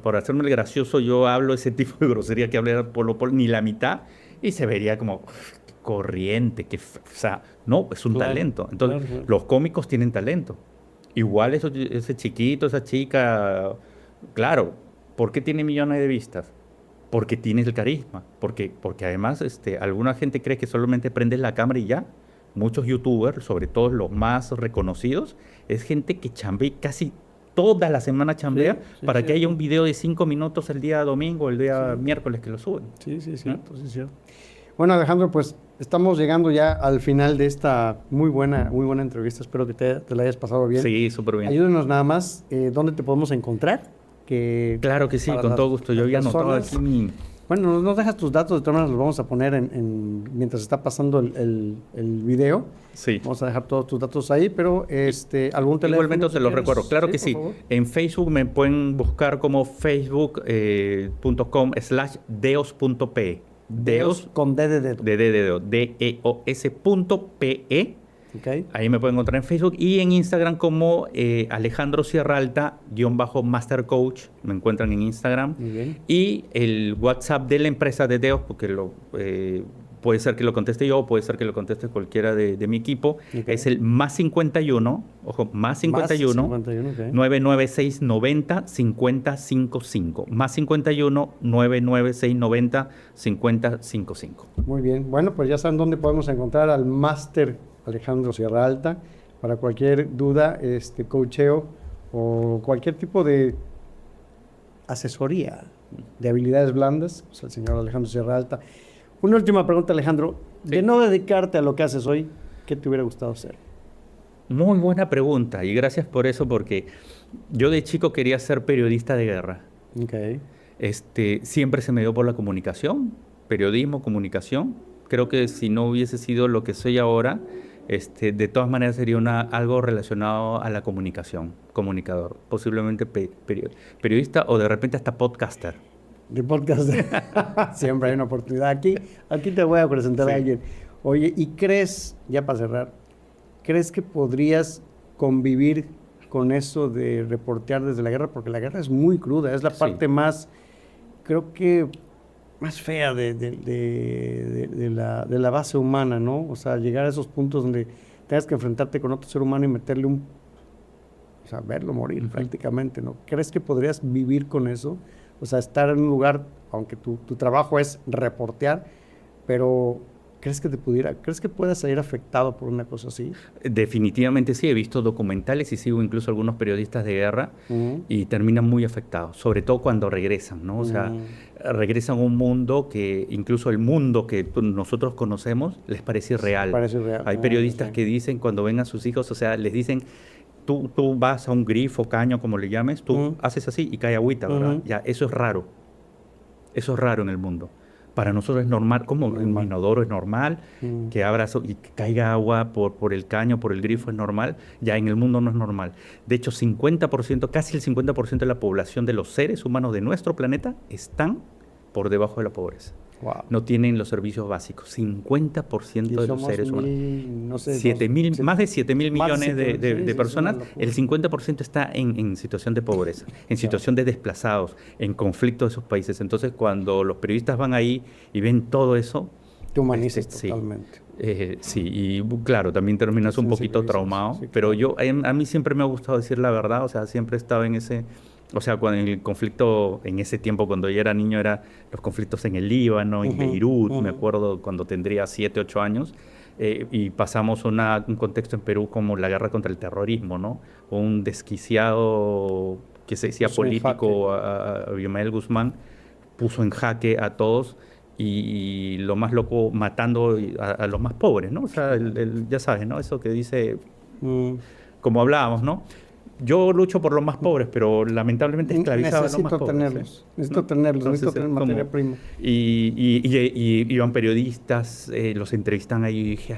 por hacerme el gracioso, yo hablo ese tipo de grosería que habla Polo, ni la mitad, y se vería como corriente. O sea, no, es un talento. Entonces, los cómicos tienen talento. Igual ese chiquito, esa chica, claro. ¿Por qué tiene millones de vistas? Porque tienes el carisma. Porque además alguna gente cree que solamente prendes la cámara y ya. Muchos youtubers, sobre todo los más reconocidos, es gente que chambea casi toda la semana chambea para que haya un video de 5 minutos el día domingo, el día miércoles que lo suben. Sí, cierto, sí, cierto. Bueno, Alejandro, pues estamos llegando ya al final de esta muy buena entrevista. Espero que te la hayas pasado bien. Sí, súper bien. Ayúdenos nada más, ¿dónde te podemos encontrar? Claro que sí, con todo gusto. Yo había anotado aquí Bueno, nos dejas tus datos, de todas maneras los vamos a poner mientras está pasando el video. Sí. Vamos a dejar todos tus datos ahí, pero algún teléfono. Igualmente te los recuerdo, claro que sí. Favor. En Facebook me pueden buscar como facebook.com/deos.pe. Deos con D de dedo. De dedo, DEOS.pe. Okay. Ahí me pueden encontrar en Facebook y en Instagram como Alejandro Sierra Alta _Master Coach. Me encuentran en Instagram. Muy bien. Y el WhatsApp de la empresa de Deos, porque puede ser que lo conteste yo o puede ser que lo conteste cualquiera de mi equipo. Okay. Es el +51, ojo, +51, okay. 996 90 50 55. +51 996 90 50 55. Muy bien. Bueno, pues ya saben dónde podemos encontrar al Máster Alejandro Sierra Alta para cualquier duda, coacheo o cualquier tipo de asesoría de habilidades blandas, pues el señor Alejandro Sierra Alta. Una última pregunta, Alejandro. Sí. De no dedicarte a lo que haces hoy, ¿qué te hubiera gustado hacer? Muy buena pregunta y gracias por eso, porque yo de chico quería ser periodista de guerra. Okay. Siempre se me dio por la comunicación, periodismo, comunicación. Creo que si no hubiese sido lo que soy ahora, de todas maneras sería algo relacionado a la comunicación, comunicador, posiblemente periodista o de repente hasta podcaster. De podcast. Siempre hay una oportunidad. Aquí te voy a presentar a alguien. Oye, ¿y crees, ya para cerrar, crees que podrías convivir con eso de reportear desde la guerra? Porque la guerra es muy cruda, es la parte más, creo que, más fea de la base humana, ¿no? O sea, llegar a esos puntos donde tengas que enfrentarte con otro ser humano y meterle o sea, verlo morir prácticamente, ¿no? ¿Crees que podrías vivir con eso? O sea, estar en un lugar, aunque tu trabajo es reportear, pero ¿crees que puedas salir afectado por una cosa así? Definitivamente sí, he visto documentales y sigo incluso algunos periodistas de guerra y terminan muy afectados, sobre todo cuando regresan, ¿no? O sea, regresan a un mundo que, incluso el mundo que nosotros conocemos, les parece irreal. Parece irreal. Hay periodistas que dicen cuando ven a sus hijos, o sea, les dicen, tú vas a un grifo, caño, como le llames, tú haces así y cae agüita, ¿verdad? Ya, eso es raro. Eso es raro en el mundo. Para nosotros es normal, como el inodoro es normal, que abra y que caiga agua por el caño, por el grifo es normal, ya en el mundo no es normal. De hecho, 50%, casi el 50% de la población de los seres humanos de nuestro planeta están por debajo de la pobreza. Wow. No tienen los servicios básicos. 50% de los seres humanos. No sé, más de 7,000 millones de personas, sí, el 50% está en situación de pobreza, en situación de desplazados, en conflicto de esos países. Entonces, cuando los periodistas van ahí y ven todo eso... Te humanizas totalmente. Sí, y claro, también terminas un poquito traumado, sí, pero a mí siempre me ha gustado decir la verdad, o sea, siempre he estado en ese... O sea, cuando el conflicto, en ese tiempo, cuando yo era niño, eran los conflictos en el Líbano, en Beirut, me acuerdo cuando tendría 7, 8 años, y pasamos un contexto en Perú como la guerra contra el terrorismo, ¿no? Un desquiciado que se decía político, a Abimael Guzmán, puso en jaque a todos y lo más loco, matando a los más pobres, ¿no? O sea, ya sabes, ¿no? Eso que dice, como hablábamos, ¿no? Yo lucho por los más pobres, pero lamentablemente esclavizaba a los más pobres. Necesito tener materia prima. Y iban periodistas, los entrevistan ahí y dije,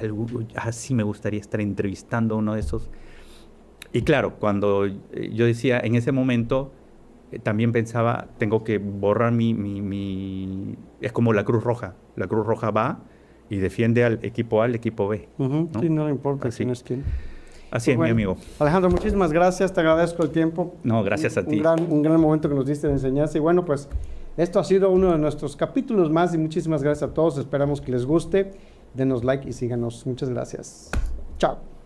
sí me gustaría estar entrevistando a uno de esos. Y claro, cuando yo decía, en ese momento, también pensaba, tengo que borrar es como la Cruz Roja. La Cruz Roja va y defiende al equipo A, al equipo B. ¿no? Sí, no le importa quién es quién. Así es, mi amigo. Alejandro, muchísimas gracias, te agradezco el tiempo. No, gracias a ti. Un gran momento que nos diste de enseñanza. Y bueno, pues esto ha sido uno de nuestros capítulos más y muchísimas gracias a todos. Esperamos que les guste. Denos like y síganos. Muchas gracias. Chao.